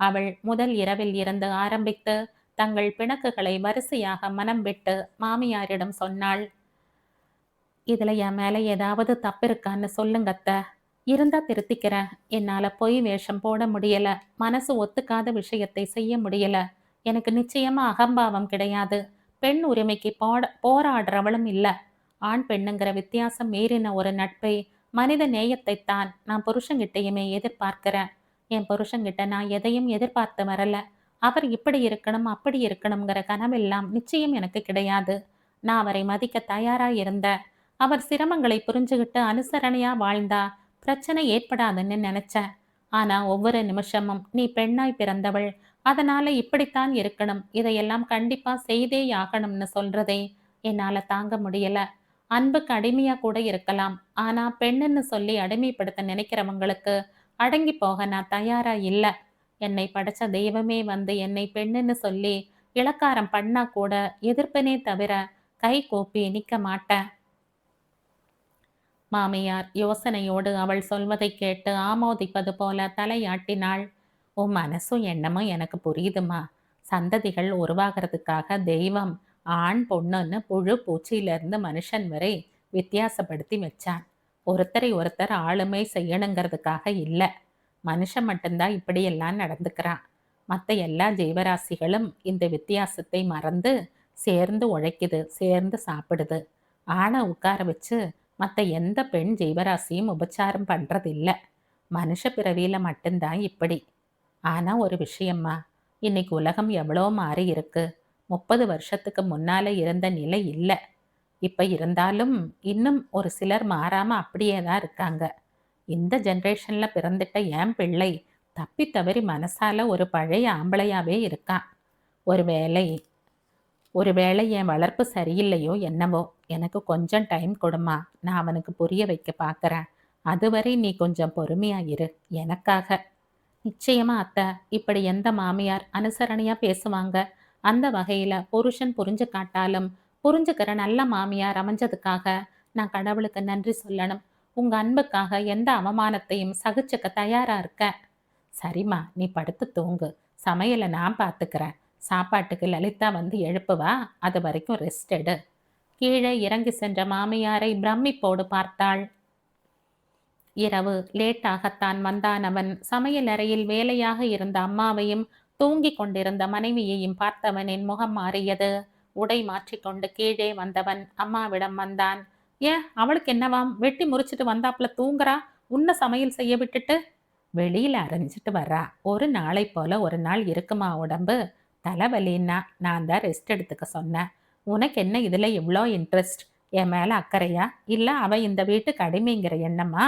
அவள் முதல் இரவில் இருந்து ஆரம்பித்து தங்கள் பிணக்குகளை வரிசையாக மனம் விட்டு மாமியாரிடம் சொன்னாள். இதுல என் மேல ஏதாவது தப்பு இருக்கான்னு சொல்லுங்கத்த. இருந்தா திருத்திக்கிறேன். என்னால பொய் வேஷம் போட முடியல. மனசு ஒத்துக்காத விஷயத்தை செய்ய முடியல. எனக்கு நிச்சயமா அகம்பாவம் கிடையாது. பெண் உரிமைக்கு போராடுறவளும் இல்ல. ஆண் பெண்ணுங்கிற வித்தியாசம் மீறின ஒரு நட்பை, மனித நேயத்தைத்தான் நான் புருஷங்கிட்டையுமே எதிர்பார்க்கிறேன். என் புருஷங்கிட்ட நான் எதையும் எதிர்பார்த்து வரல. அவர் இப்படி இருக்கணும் அப்படி இருக்கணுங்கிற கனவெல்லாம் நிச்சயம் எனக்கு கிடையாது. நான் அவரை மதிக்க தயாரா இருந்த. அவர் சிரமங்களை புரிஞ்சுகிட்டு அனுசரணையா வாழ்ந்தா பிரச்சனை ஏற்படாதுன்னு நினைச்சேன். ஆனா ஒவ்வொரு நிமிஷமும் நீ பெண்ணாய் பிறந்தவள், அதனால இப்படித்தான் இருக்கணும், இதையெல்லாம் கண்டிப்பா செய்தே ஆகணும்னு சொல்றதை என்னால தாங்க முடியல. அன்புக்கு அடிமையா கூட இருக்கலாம். ஆனா பெண்ணுன்னு சொல்லி அடிமைப்படுத்த நினைக்கிறவங்களுக்கு அடங்கி போக நான் தயாரா இல்ல. என்னை படைச்ச தெய்வமே வந்து என்னை பெண்ணுன்னு சொல்லி இளக்காரம் பண்ணா கூட எதிர்ப்பனே தவிர கை கூப்பி நிக்க மாட்டேன். மாமியார் யோசனையோடு அவள் சொல்வதை கேட்டு ஆமோதிப்பது போல தலையாட்டினாள். உன் மனசும் எண்ணமும் எனக்கு புரியுதுமா. சந்ததிகள் உருவாகிறதுக்காக தெய்வம் ஆண் பொண்ணுன்னு புழு பூச்சியிலிருந்து மனுஷன் வரை வித்தியாசப்படுத்தி வச்சான். ஒருத்தரை ஒருத்தர் ஆளுமை செய்யணுங்கிறதுக்காக இல்லை. மனுஷன் மட்டும்தான் இப்படியெல்லாம் நடந்துக்கிறான். மற்ற எல்லா ஜீவராசிகளும் இந்த வித்தியாசத்தை மறந்து சேர்ந்து உழைக்குது, சேர்ந்து சாப்பிடுது. ஆணை உட்கார வச்சு மற்ற எந்த பெண் ஜீவராசியும் உபச்சாரம் பண்ணுறதில்ல. மனுஷ பிறவியில் மட்டும்தான் இப்படி. ஆனால் ஒரு விஷயம்மா, இன்னைக்கு உலகம் எவ்வளோ மாறி இருக்கு. 30 வருஷத்துக்கு முன்னால் இருந்த நிலை இல்லை. இப்போ இருந்தாலும் இன்னும் ஒரு சிலர் மாறாமல் அப்படியே தான் இருக்காங்க. இந்த ஜென்ரேஷனில் பிறந்துட்ட என் பிள்ளை தப்பி தவறி மனசால ஒரு பழைய ஆம்பளையாவே இருக்கான். ஒருவேளை என் வளர்ப்பு சரியில்லையோ என்னவோ, எனக்கு கொஞ்சம் டைம் கொடுமா, நான் அவனுக்கு புரிய வைக்க பார்க்குறேன். அதுவரை நீ கொஞ்சம் பொறுமையாயிரு எனக்காக. நிச்சயமா அத்தை, இப்படி எந்த மாமியார் அனுசரணையாக பேசுவாங்க? அந்த வகையில் புருஷன் புரிஞ்சு காட்டாலும் புரிஞ்சுக்கிற நல்ல மாமியார் அமைஞ்சதுக்காக நான் கடவுளுக்கு நன்றி சொல்லணும். உங்கள் அன்புக்காக எந்த அவமானத்தையும் சகிச்சுக்க தயாராக இருக்க. சரிம்மா, நீ படுத்து தூங்கு. சமையலை நான் பார்த்துக்கிறேன். சாப்பாட்டுக்கு லலிதா வந்து எழுப்புவா, அது வரைக்கும் ரெஸ்ட் எடு. கீழே இறங்கி சென்ற மாமியாரை பிரமிப்போடு பார்த்தாள். இரவு லேட்டாகத்தான் வந்தான் அவன். சமையல் அறையில் வேலையாக இருந்த அம்மாவையும் தூங்கிக் கொண்டிருந்த மனைவியையும் பார்த்தவனின் முகம் மாறியது. உடை மாற்றிக்கொண்டு கீழே வந்தவன் அம்மாவிடம் வந்தான். ஏன் அவளுக்கு என்னவாம்? வெட்டி முறிச்சிட்டு வந்தாப்புல தூங்குறா, உன்ன சமையல் செய்ய விட்டுட்டு? வெளியில அரைஞ்சிட்டு வர்றா. ஒரு நாளை போல ஒரு நாள் இருக்குமா உடம்பு? தலைவலின்னா நான் தான் ரெஸ்ட் எடுத்துக்க சொன்னேன். உனக்கு என்ன இதுல இவ்வளோ இன்ட்ரெஸ்ட்? என் மேல அக்கறையா, இல்ல அவ இந்த வீட்டுக்கு அடிமைங்கிற எண்ணமா?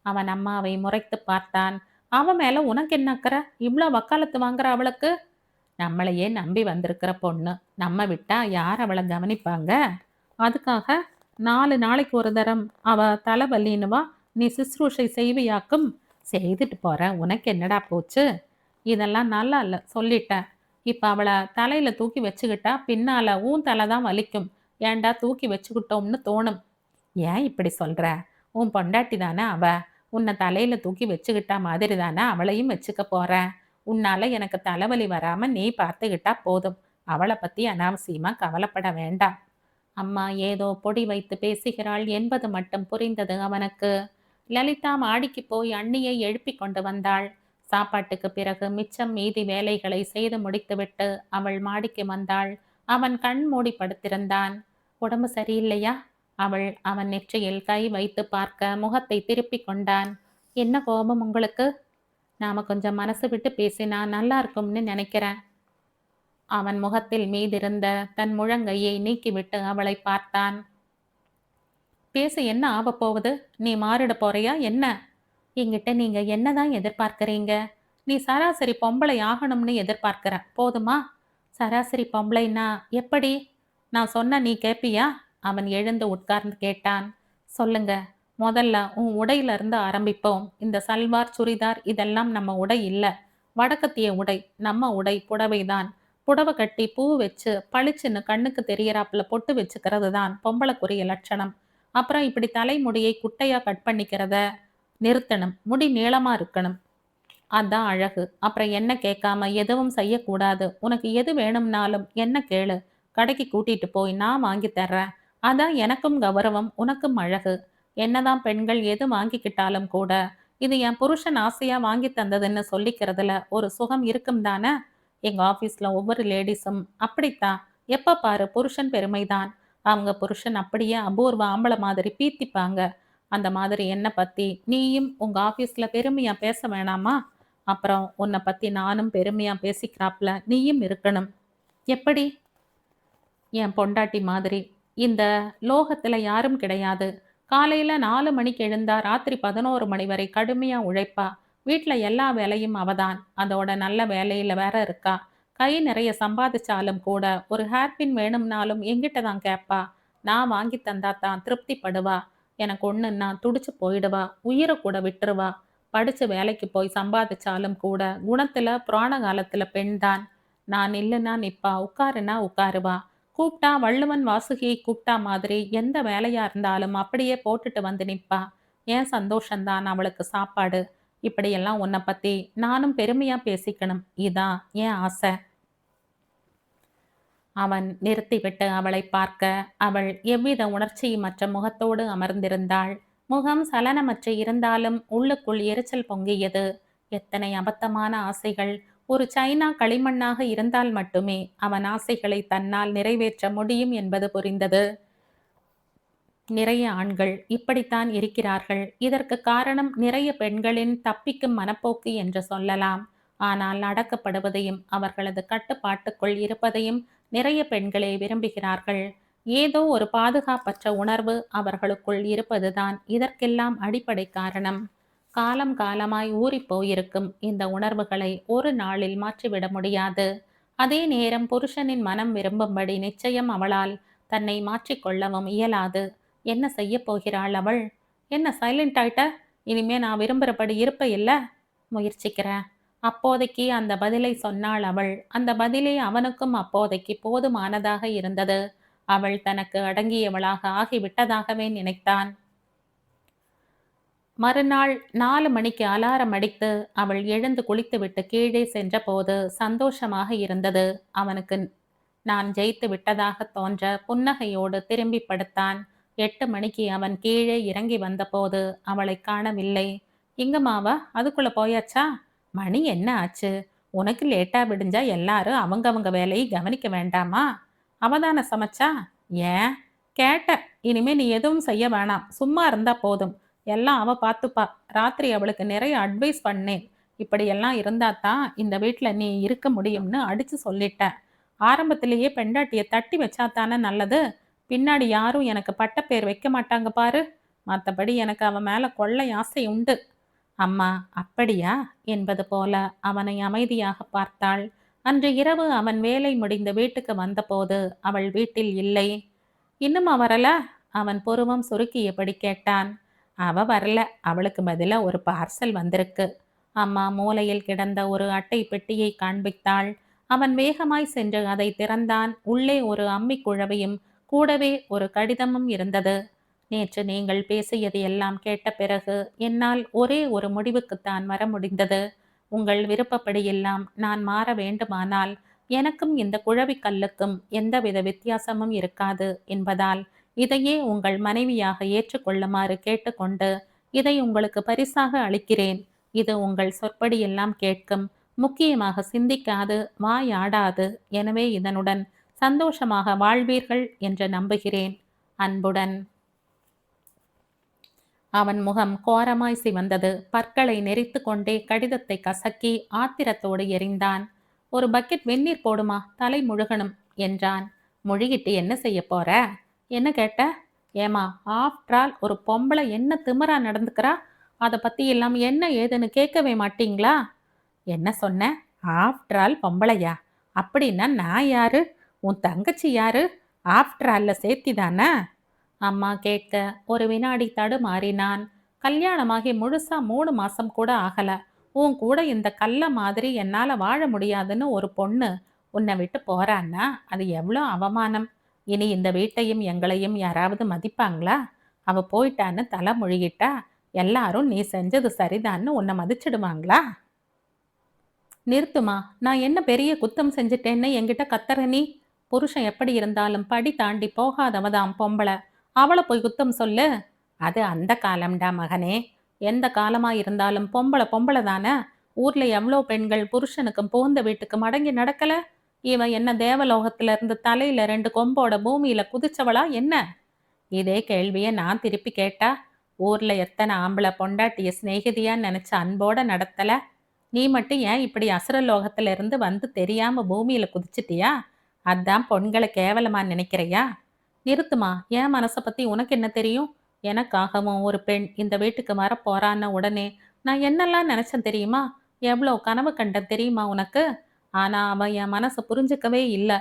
அவன் அம்மாவை முறைத்து பார்த்தான். அவன் மேல உனக்கு என்ன அக்கறை? இவ்வளோ வக்காலத்து வாங்குற அவளுக்கு? நம்மளையே நம்பி வந்திருக்கிற பொண்ணு, நம்ம விட்டா யார் அவளை கவனிப்பாங்க? அதுக்காக 4 நாளைக்கு ஒரு தரம் அவ தலைவலின்னுவா, நீ சிஸ்ரூஷை செய்வியாக்கும்? செய்துட்டு போற, உனக்கு என்னடா போச்சு? இதெல்லாம் நல்லா இல்லை, சொல்லிட்டேன். இப்ப அவளை தலையில தூக்கி வச்சுக்கிட்டா பின்னால உன் தலை தான் வலிக்கும். ஏன்டா தூக்கி வச்சுக்கிட்டோம்னு தோணும். ஏன் இப்படி சொல்ற? உன் பொண்டாட்டி தானே அவ. உன்னை தலையில தூக்கி வச்சுக்கிட்டா மாதிரி தானே அவளையும் வச்சுக்க போற. உன்னால எனக்கு தலைவலி வராம நீ பார்த்துக்கிட்டா போதும். அவளை பத்தி அனாவசியமா கவலைப்பட வேண்டாம். அம்மா ஏதோ பொடி வைத்து பேசுகிறாள் என்பது மட்டும் புரிந்தது அவனுக்கு. லலிதா மாடிக்கு போய் அண்ணியை எழுப்பி கொண்டு வந்தாள். சாப்பாட்டுக்கு பிறகு மிச்சம் மீதி வேலைகளை செய்து முடித்துவிட்டு அவள் மாடிக்கு வந்தாள். அவன் கண் மூடி படுத்திருந்தான். உடம்பு சரியில்லையா? அவள் அவன் நெற்றியில் கை வைத்து பார்க்க முகத்தை திருப்பிக் கொண்டான். என்ன கோபம் உங்களுக்கு? நாம கொஞ்சம் மனசு விட்டு பேசினா நல்லா இருக்கும்னு நினைக்கிறேன். அவன் முகத்தில் மீதிருந்த தன் முழங்கையை நீக்கிவிட்டு அவளை பார்த்தான். பேச என்ன ஆகப் போகுது? நீ மாறிட போறியா என்ன? என்கிட்ட நீங்க என்னதான் எதிர்பார்க்கறீங்க? நீ சராசரி பொம்பளை ஆகணும்னு எதிர்பார்க்கிற, போதுமா? சராசரி பொம்பளைன்னா எப்படி? நான் சொன்ன நீ கேப்பியா? அவன் எழுந்து உட்கார்ந்து கேட்டான். சொல்லுங்க. முதல்ல உன் உடையில இருந்து ஆரம்பிப்போம். இந்த சல்வார் சுரிதார் இதெல்லாம் நம்ம உடை இல்ல. வடக்கத்திய உடை, நம்ம உடை புடவைதான். புடவை கட்டி பூ வச்சு பளிச்சுன்னு கண்ணுக்கு தெரியறாப்புல பொட்டு வச்சுக்கிறது தான் பொம்பளைக்குரிய லட்சணம். அப்புறம் இப்படி தலைமுடியை குட்டையா கட் பண்ணிக்கிறத நிறுத்தணும். முடி நீளமா இருக்கணும். அதான் அழகு. அப்புறம் என்ன கேட்காம எதுவும் செய்யக்கூடாது. உனக்கு எது வேணும்னாலும் என்ன கேளு. கடைக்கு கூட்டிட்டு போய் நான் வாங்கி தர்றேன். அதான் எனக்கும் கௌரவம், உனக்கும் அழகு. என்னதான் பெண்கள் எது வாங்கிக்கிட்டாலும் கூட இது என் புருஷன் ஆசையா வாங்கி தந்ததுன்னு சொல்லிக்கிறதுல ஒரு சுகம் இருக்கும் தானே? எங்க ஆபீஸ்ல ஒவ்வொரு லேடிஸும் அப்படித்தான். எப்ப பாரு புருஷன் பெருமைதான். அவங்க புருஷன் அப்படியே அபூர்வ ஆம்பளை மாதிரி பீத்திப்பாங்க. அந்த மாதிரி என்ன பத்தி நீயும் உங்க ஆபீஸ்ல பெருமையா பேச வேணாமா? அப்புறம் உன்னை பத்தி நானும் பெருமையா பேசிக்கிறாப்ல நீயும் இருக்கணும். எப்படி? என் பொண்டாட்டி மாதிரி இந்த லோகத்துல யாரும் கிடையாது. காலையில 4 மணிக்கு எழுந்தா ராத்திரி 11 மணி வரை கடுமையா உழைப்பா. வீட்டுல எல்லா வேலையும் அவதான். அதோட நல்ல வேலையில வேற இருக்கா. கை நிறைய சம்பாதிச்சாலும் கூட ஒரு ஹேர்பின் வேணும்னாலும் எங்கிட்ட தான் கேட்பா. நான் வாங்கி தந்தா தான் திருப்திப்படுவா. எனக்கு ஒண்ணுன்னா துடிச்சு போயிடுவா. உயிரை கூட விட்டுருவா. படிச்சு வேலைக்கு போய் சம்பாதிச்சாலும் கூட குணத்துல புராண காலத்துல பெண்தான். நான் நில்லுனா நிப்பா, உட்காருனா உட்காருவா. கூப்பிட்டா வள்ளுவன் வாசுகியை கூப்பிட்டா மாதிரி எந்த வேலையா இருந்தாலும் அப்படியே போட்டுட்டு வந்து நிப்பா. ஏன் சந்தோஷந்தான் அவளுக்கு சாப்பாடு. இப்படியெல்லாம் உன்னை பத்தி நானும் பெருமையா பேசிக்கணும். இதான் ஏன் ஆசை. அவன் நிறுத்திவிட்டு அவளை பார்க்க, அவள் எவ்வித உணர்ச்சியுமற்ற முகத்தோடு அமர்ந்திருந்தாள். முகம் சலனமற்று இருந்தாலும் உள்ளுக்குள் எரிச்சல் பொங்கியது. எத்தனை அபத்தமான ஆசைகள்! ஒரு சைனா களிமண்ணாக இருந்தால் மட்டுமே அவன் ஆசைகளை தன்னால் நிறைவேற்ற முடியும் என்பது புரிந்தது. நிறைய ஆண்கள் இப்படித்தான் இருக்கிறார்கள். இதற்கு காரணம் நிறைய பெண்களின் தப்பிக்கும் மனப்போக்கு என்று சொல்லலாம். ஆனால் அடக்கப்படுவதையும் அவர்களது கட்டுப்பாட்டுக்குள் இருப்பதையும் நிறைய பெண்களே விரும்புகிறார்கள். ஏதோ ஒரு பாதுகாப்பற்ற உணர்வு அவர்களுக்குள் இருப்பதுதான் இதற்கெல்லாம் அடிப்படை காரணம். காலம் காலமாய் ஊறிப்போயிருக்கும் இந்த உணர்வுகளை ஒரு நாளில் மாற்றிவிட முடியாது. அதே நேரம் புருஷனின் மனம் விரும்பும்படி நிச்சயம் அவளால் தன்னை மாற்றிக்கொள்ளவும் இயலாது. என்ன செய்ய போகிறாள் அவள்? என்ன சைலண்ட் ஆயிட்ட? இனிமே நான் விரும்புகிறபடி இருப்ப இல்ல? முயற்சிக்கிறேன். அப்போதைக்கு அந்த பதிலை சொன்னாள் அவள். அந்த பதிலே அவனுக்கும் அப்போதைக்கு போதுமானதாக இருந்தது. அவள் தனக்கு அடங்கியவளாக ஆகிவிட்டதாகவே நினைத்தான். மறுநாள் 4 மணிக்கு அலாரம் அடித்து அவள் எழுந்து குளித்துவிட்டு கீழே சென்றபோது சந்தோஷமாக இருந்தது அவனுக்கு. நான் ஜெயித்து விட்டதாக தோன்ற புன்னகையோடு திரும்பி படுத்தான். 8 மணிக்கு அவன் கீழே இறங்கி வந்தபோது அவளை காணவில்லை. இங்கம்மாவா, அதுக்குள்ள போயாச்சா? மணி என்ன ஆச்சு? உனக்கு லேட்டா விடிஞ்சா எல்லாரும் அவங்கவங்க வேலையை கவனிக்க வேண்டாமா? அவதான சமைச்சா? ஏன் கேட்ட? இனிமே நீ எதுவும் செய்ய வேணாம், சும்மா இருந்தா போதும். எல்லாம் அவ பார்த்துப்பா. ராத்திரி அவளுக்கு நிறைய அட்வைஸ் பண்ணேன். இப்படியெல்லாம் இருந்தா தான் இந்த வீட்டில் நீ இருக்க முடியும்னு அடிச்சு சொல்லிட்டேன். ஆரம்பத்திலேயே பெண்டாட்டியை தட்டி வச்சா தானே நல்லது. பின்னாடி யாரும் எனக்கு பட்டப்பேர் வைக்க மாட்டாங்க பாரு. மற்றபடி எனக்கு அவன் மேலே கொள்ளை ஆசை உண்டு. அம்மா, அப்படியா என்பது போல அவனை அமைதியாக பார்த்தாள். அன்று இரவு அவன் வேலை முடிந்து வீட்டுக்கு வந்தபோது அவள் வீட்டில் இல்லை. இன்னுமா வரல? அவன் புருவம் சுருக்கியபடி கேட்டான். அவ வரல, அவளுக்கு பதிலா ஒரு பார்சல் வந்திருக்கு. அம்மா மூலையில் கிடந்த ஒரு அட்டை பெட்டியை காண்பித்தாள். அவன் வேகமாய் சென்று அதை திறந்தான். உள்ளே ஒரு அம்மி குழவையும் கூடவே ஒரு கடிதமும் இருந்தது. நேற்று நீங்கள் பேசியது எல்லாம் கேட்ட பிறகு என்னால் ஒரே ஒரு முடிவுக்குத்தான் வர முடிந்தது. உங்கள் விருப்பப்படியெல்லாம் நான் மாற வேண்டுமானால் எனக்கும் இந்த குழவிக்கல்லுக்கும் எந்தவித வித்தியாசமும் இருக்காது என்பதால் இதையே உங்கள் மனைவியாக ஏற்றுக்கொள்ளுமாறு கேட்டுக்கொண்டு இதை உங்களுக்கு பரிசாக அளிக்கிறேன். இது உங்கள் சொற்படியெல்லாம் கேட்கும், முக்கியமாக சிந்திக்காது, வாயாடாது. எனவே இதனுடன் சந்தோஷமாக வாழ்வீர்கள் என்று நம்புகிறேன். அன்புடன். அவன் முகம் கோரமாய் சிவந்தது. பற்களை நெரித்து கொண்டே கடிதத்தை கசக்கி ஆத்திரத்தோடு எறிந்தான். ஒரு பக்கெட் வெந்நீர் போடுமா, தலை முழுகணும் என்றான். முழுகிட்டு என்ன செய்ய போற? என்ன கேட்ட? ஏமா, ஆஃப்டரால் ஒரு பொம்பளை என்ன திமிரா நடந்துக்கிறா? அதை பத்தி எல்லாம் என்ன ஏதுன்னு கேட்கவே மாட்டீங்களா? என்ன சொன்ன? ஆஃப்டரால் பொம்பளையா? அப்படின்னா நான் யாரு? உன் தங்கச்சி யாரு? ஆஃப்டரால்ல சேர்த்திதானே? அம்மா கேட்க ஒரு வினாடி தடுமாறினான். கல்யாணமாகி முழுசா 3 மாசம் கூட ஆகல. உன் கூட இந்த கல்ல மாதிரி என்னால வாழ முடியாதுன்னு ஒரு பொண்ணு உன்னை விட்டு போறான்னா அது எவ்வளோ அவமானம். இனி இந்த வீட்டையும் எங்களையும் யாராவது மதிப்பாங்களா? அவ போயிட்டான்னு தலை முழுகிட்டா எல்லாரும் நீ செஞ்சது சரிதான்னு உன்னை மதிச்சிடுவாங்களா? நிறுத்துமா, நான் என்ன பெரிய குத்தம் செஞ்சிட்டேன்னு என்கிட்ட கத்தற நீ? புருஷன் எப்படி இருந்தாலும் படி தாண்டி போகாதவதாம் பொம்பளை. அவளை போய் குத்தம் சொல்லு. அது அந்த காலம்டா மகனே. எந்த காலமா இருந்தாலும் பொம்பளை பொம்பளை தானே. ஊர்ல எவ்வளோ பெண்கள் புருஷனுக்கும் புகுந்த வீட்டுக்கு மடங்கி நடக்கல? இவன் என்ன தேவலோகத்துல இருந்து தலையில 2 கொம்போட பூமியில குதிச்சவளா என்ன? இதே கேள்வியை நான் திருப்பி கேட்டா, ஊர்ல எத்தனை ஆம்பளை பொண்டாட்டிய சிநேகிதியா நினைச்ச அன்போட நடத்தல? நீ மட்டும் ஏன் இப்படி அசுரலோகத்துல இருந்து வந்து தெரியாம பூமியில குதிச்சிட்டியா? அதான் பொண்களை கேவலமா நினைக்கிறையா? நிறுத்துமா, என் மனசை பத்தி உனக்கு என்ன தெரியும்? எனக்காகவும் ஒரு பெண் இந்த வீட்டுக்கு வரப்போறான்னு உடனே நான் என்னெல்லாம் நினைச்சேன் தெரியுமா? எவ்வளோ கனவு கண்டேன் தெரியுமா உனக்கு? ஆனா அவன் என் மனசை புரிஞ்சுக்கவே இல்லை.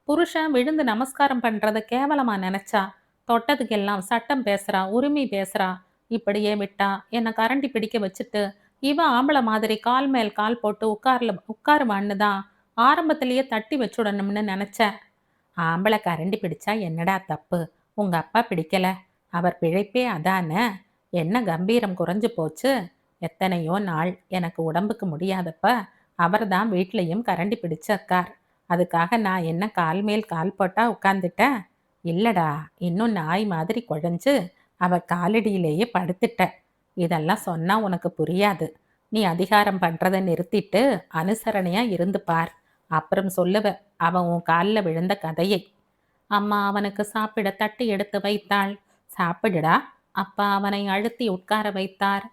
புருஷன் விழுந்து நமஸ்காரம் பண்றத கேவலமா நினைச்சா. தொட்டதுக்கெல்லாம் சட்டம் பேசுறா, உரிமை பேசுறா. இப்படியே விட்டா என்னை கரண்டி பிடிக்க வச்சுட்டு இவ ஆம்பளை மாதிரி கால் மேல் கால் போட்டு உட்காருவான்னு தான் ஆரம்பத்திலேயே தட்டி வச்சுடணும்னு நினைச்சேன். ஆம்பளை கரண்டி பிடிச்சா என்னடா தப்பு? உங்க அப்பா பிடிக்கல, அவர் பிழைப்பே அதானே. என்ன கம்பீரம் குறைஞ்சு போச்சு? எத்தனையோ நாள் எனக்கு உடம்புக்கு முடியாதப்ப அவர் தான் வீட்லையும் கரண்டி பிடிச்சிருக்கார். அதுக்காக நான் என்ன கால் மேல் கால் போட்டா உட்காந்துட்டேன்? இல்லடா, இன்னும் நாய் மாதிரி குழஞ்சு அவர் காலடியிலேயே படுத்துட்ட. இதெல்லாம் சொன்னா உனக்கு புரியாது. நீ அதிகாரம் பண்றதை நிறுத்திட்டு அனுசரணையா இருந்து பார். அப்புறம் சொல்லுவ அவன் உன் காலில் விழுந்த கதையை. அம்மா அவனுக்கு சாப்பிட தட்டி எடுத்து வைத்தாள். சாப்பிடுடா. அப்பா அவனை அழுத்தி உட்கார வைத்தார்.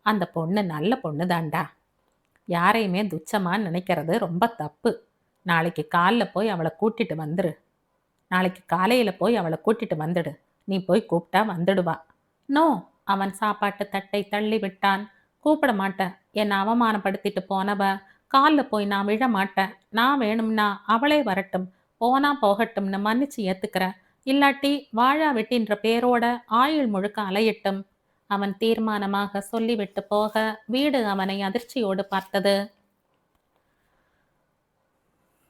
அந்த பொண்ணு நல்ல பொண்ணு தாண்டா. யாரையுமே துச்சமா நினைக்கிறது ரொம்ப தப்பு. நாளைக்கு காலையில் போய் அவளை கூட்டிட்டு வந்துடு. நாளைக்கு காலையில் போய் அவளை கூட்டிட்டு வந்துடு. நீ போய் கூப்பிட்டா வந்துடுவா. நோ. அவன் சாப்பாட்டு தட்டை தள்ளி விட்டான். கூப்பிட மாட்டேன். என்னை அவமானப்படுத்திட்டு போனவ காலில் போய் நான் விழ மாட்டேன். நான் வேணும்னா அவளே வரட்டும், போனா போகட்டும்னு மன்னிச்சு ஏத்துக்கிறேன். இல்லாட்டி வாழா வெட்டின்ற பேரோட ஆயுள் முழுக்க அலையட்டும். அவன் தீர்மானமாக சொல்லிவிட்டு போக வீடு அவனை அதிர்ச்சியோடு பார்த்தது.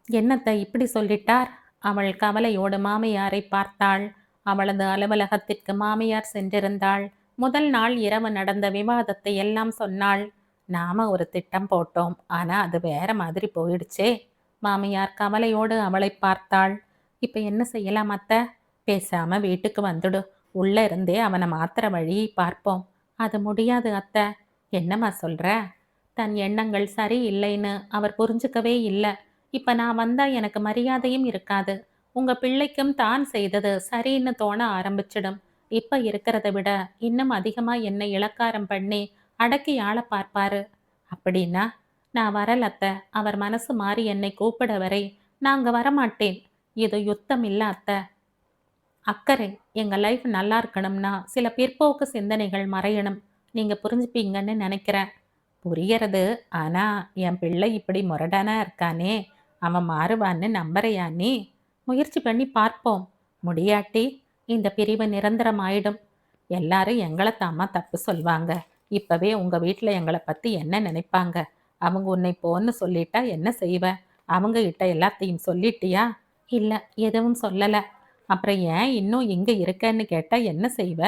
என்னத்தை இப்படி சொல்லிட்டார்? அவள் கவலையோடு மாமியாரை பார்த்தாள். அவளது அலுவலகத்திற்கு மாமியார் சென்றிருந்தாள். முதல் நாள் இரவு நடந்த விவாதத்தை எல்லாம் சொன்னாள். நாம ஒரு திட்டம் போட்டோம், ஆனா அது வேற மாதிரி போயிடுச்சே. மாமியார் கவலையோடு அவளை பார்த்தாள். இப்ப என்ன செய்யலாம் அத்த? பேசாம வீட்டுக்கு வந்துடு. உள்ள இருந்தே அவனை மாத்துற வழியை பார்ப்போம். அது முடியாது அத்த. என்னம்மா சொல்ற? தன் எண்ணங்கள் சரியில்லைன்னு அவர் புரிஞ்சுக்கவே இல்லை. இப்ப நான் வந்தா எனக்கு மரியாதையும் இருக்காது. உங்க பிள்ளைக்கும் தான் செய்தது சரின்னு தோண ஆரம்பிச்சிடும். இப்ப இருக்கிறத விட இன்னும் அதிகமா என்னை இளக்காரம் பண்ணி அடக்கி ஆள பார்ப்பாரு. அப்படின்னா நான் வரல அத்த. அவர் மனசு மாறி என்னை கூப்பிட வரை நாங்க வரமாட்டேன். இது யுத்தம் இல்ல அத்த. அக்கறை. எங்க லைஃப் நல்லா இருக்கணும்னா சில பிற்போக்கு சிந்தனைகள் மறையணும். நீங்க புரிஞ்சுப்பீங்கன்னு நினைக்கிறேன். புரியறது. ஆனா என் பிள்ளை இப்படி முரடானா இருக்கானே, அவன் மாறுவான்னு நம்புறியா நீ? முயற்சி பண்ணி பார்ப்போம். முடியாட்டி இந்த பிரிவு நிரந்தரம் ஆயிடும். எல்லாரும் எங்களைத்தாம்மா தப்பு சொல்வாங்க. இப்பவே உங்க வீட்டில் எங்களை பத்தி என்ன நினைப்பாங்க? அவங்க உன்னை போன்னு சொல்லிட்டா என்ன செய்வ? அவங்க கிட்ட எல்லாத்தையும் சொல்லிட்டியா? இல்ல, எதுவும் சொல்லல. அப்புறம் ஏன் இன்னும் இங்க இருக்கன்னு கேட்டா என்ன செய்வ?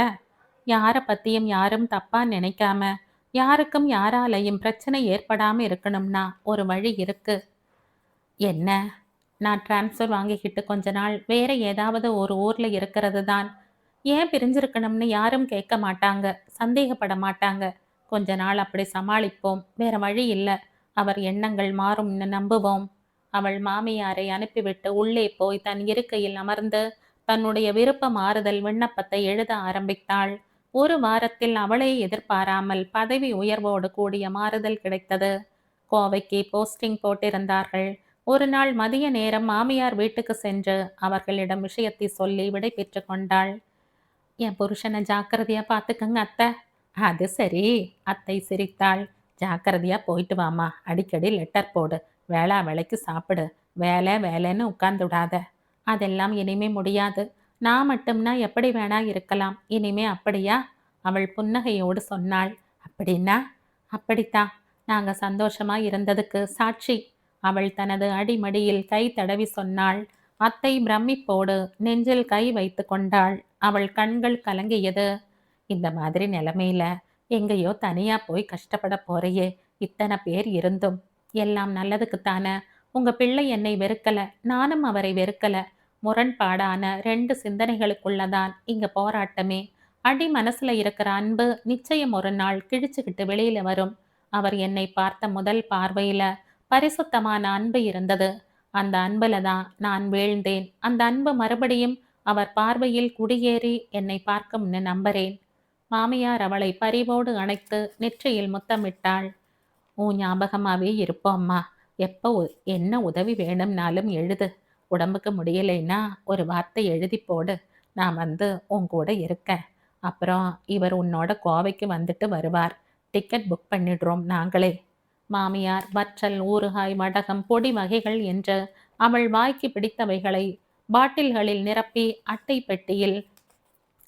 யாரை பத்தியும் யாரும் தப்பா நினைக்காம, யாருக்கும் யாராலையும் பிரச்சனை ஏற்படாம இருக்கணும்னா ஒரு வழி இருக்கு. என்ன? நான் டிரான்ஸ்ஃபர் வாங்கிக்கிட்டு கொஞ்ச நாள் வேற ஏதாவது ஒரு ஊர்ல இருக்கிறது தான். ஏன் பிரிஞ்சிருக்கணும்னு யாரும் கேட்க மாட்டாங்க, சந்தேகப்பட மாட்டாங்க. கொஞ்ச நாள் அப்படி சமாளிப்போம். வேற வழி இல்லை. அவர் எண்ணங்கள் மாறும்னு நம்புவோம். அவள் மாமியாரை அனுப்பிவிட்டு உள்ளே போய் தன் இருக்கையில் அமர்ந்து தன்னுடைய விருப்ப மாறுதல் விண்ணப்பத்தை எழுத ஆரம்பித்தாள். ஒரு வாரத்தில் அவளே எதிர்பாராமல் பதவி உயர்வோடு கூடிய மாறுதல் கிடைத்தது. கோவைக்கு போஸ்டிங் போட்டிருந்தார்கள். ஒரு நாள் மதிய நேரம் மாமியார் வீட்டுக்கு சென்று அவர்களிடம் விஷயத்தை சொல்லி விடை பெற்று கொண்டாள். என் புருஷனை ஜாக்கிரதையா பார்த்துக்கங்க அத்தை. அது சரி. அத்தை சிரித்தாள். ஜாக்கிரதையா போயிட்டு வாமா. அடிக்கடி லெட்டர் போடு. வேளா வேலைக்கு சாப்பிடு. வேலை வேலைன்னு உட்கார்ந்து விடாத. அதெல்லாம் இனிமே முடியாது. நான் மட்டும்னா எப்படி வேணா இருக்கலாம். இனிமே அப்படியா? அவள் புன்னகையோடு சொன்னாள். அப்படின்னா? அப்படித்தான். நாங்க சந்தோஷமா இருந்ததுக்கு சாட்சி. அவள் தனது அடிமடியில் கை தடவி சொன்னாள். அத்தை பிரமிப்போடு நெஞ்சில் கை வைத்து கொண்டாள். அவள் கண்கள் கலங்கியது. இந்த மாதிரி நிலைமையில எங்கேயோ தனியா போய் கஷ்டப்பட போறையே. இத்தனை பேர் இருந்தும் எல்லாம் நல்லதுக்குத்தானே. உங்க பிள்ளை என்னை வெறுக்கல, நானும் அவரை வெறுக்கல. முரண்பாடான ரெண்டு சிந்தனைகளுக்குள்ளதான் இங்க போராட்டமே. அடி மனசுல இருக்கிற அன்பு நிச்சயம் ஒரு நாள் கிழிச்சுக்கிட்டு வெளியில வரும். அவர் என்னை பார்த்த முதல் பார்வையில பரிசுத்தமான அன்பு இருந்தது. அந்த அன்புல தான் நான் வீழ்ந்தேன். அந்த அன்பு மறுபடியும் அவர் பார்வையில் குடியேறி என்னை பார்க்கும்னு நம்புறேன். மாமியார் அவளை பரிவோடு அணைத்து நெற்றியில் முத்தமிட்டாள். உன் ஞாபகமாவே இருப்போம்மா. எப்போ என்ன உதவி வேணும்னாலும் எழுது. உடம்புக்கு முடியலைன்னா ஒரு வார்த்தை எழுதி போடு. நான் வந்து உன் கூட இருக்கேன். அப்புறம் இவர் உன்னோட கோவைக்கு வந்துட்டு வருவார். டிக்கெட் புக் பண்ணிடுறோம் நாங்களே. மாமியார் வற்றல், ஊறுகாய், வடகம், பொடி வகைகள் என்று அவள் வாய்க்கு பிடித்தவைகளை பாட்டில்களில் நிரப்பி அட்டை பெட்டியில்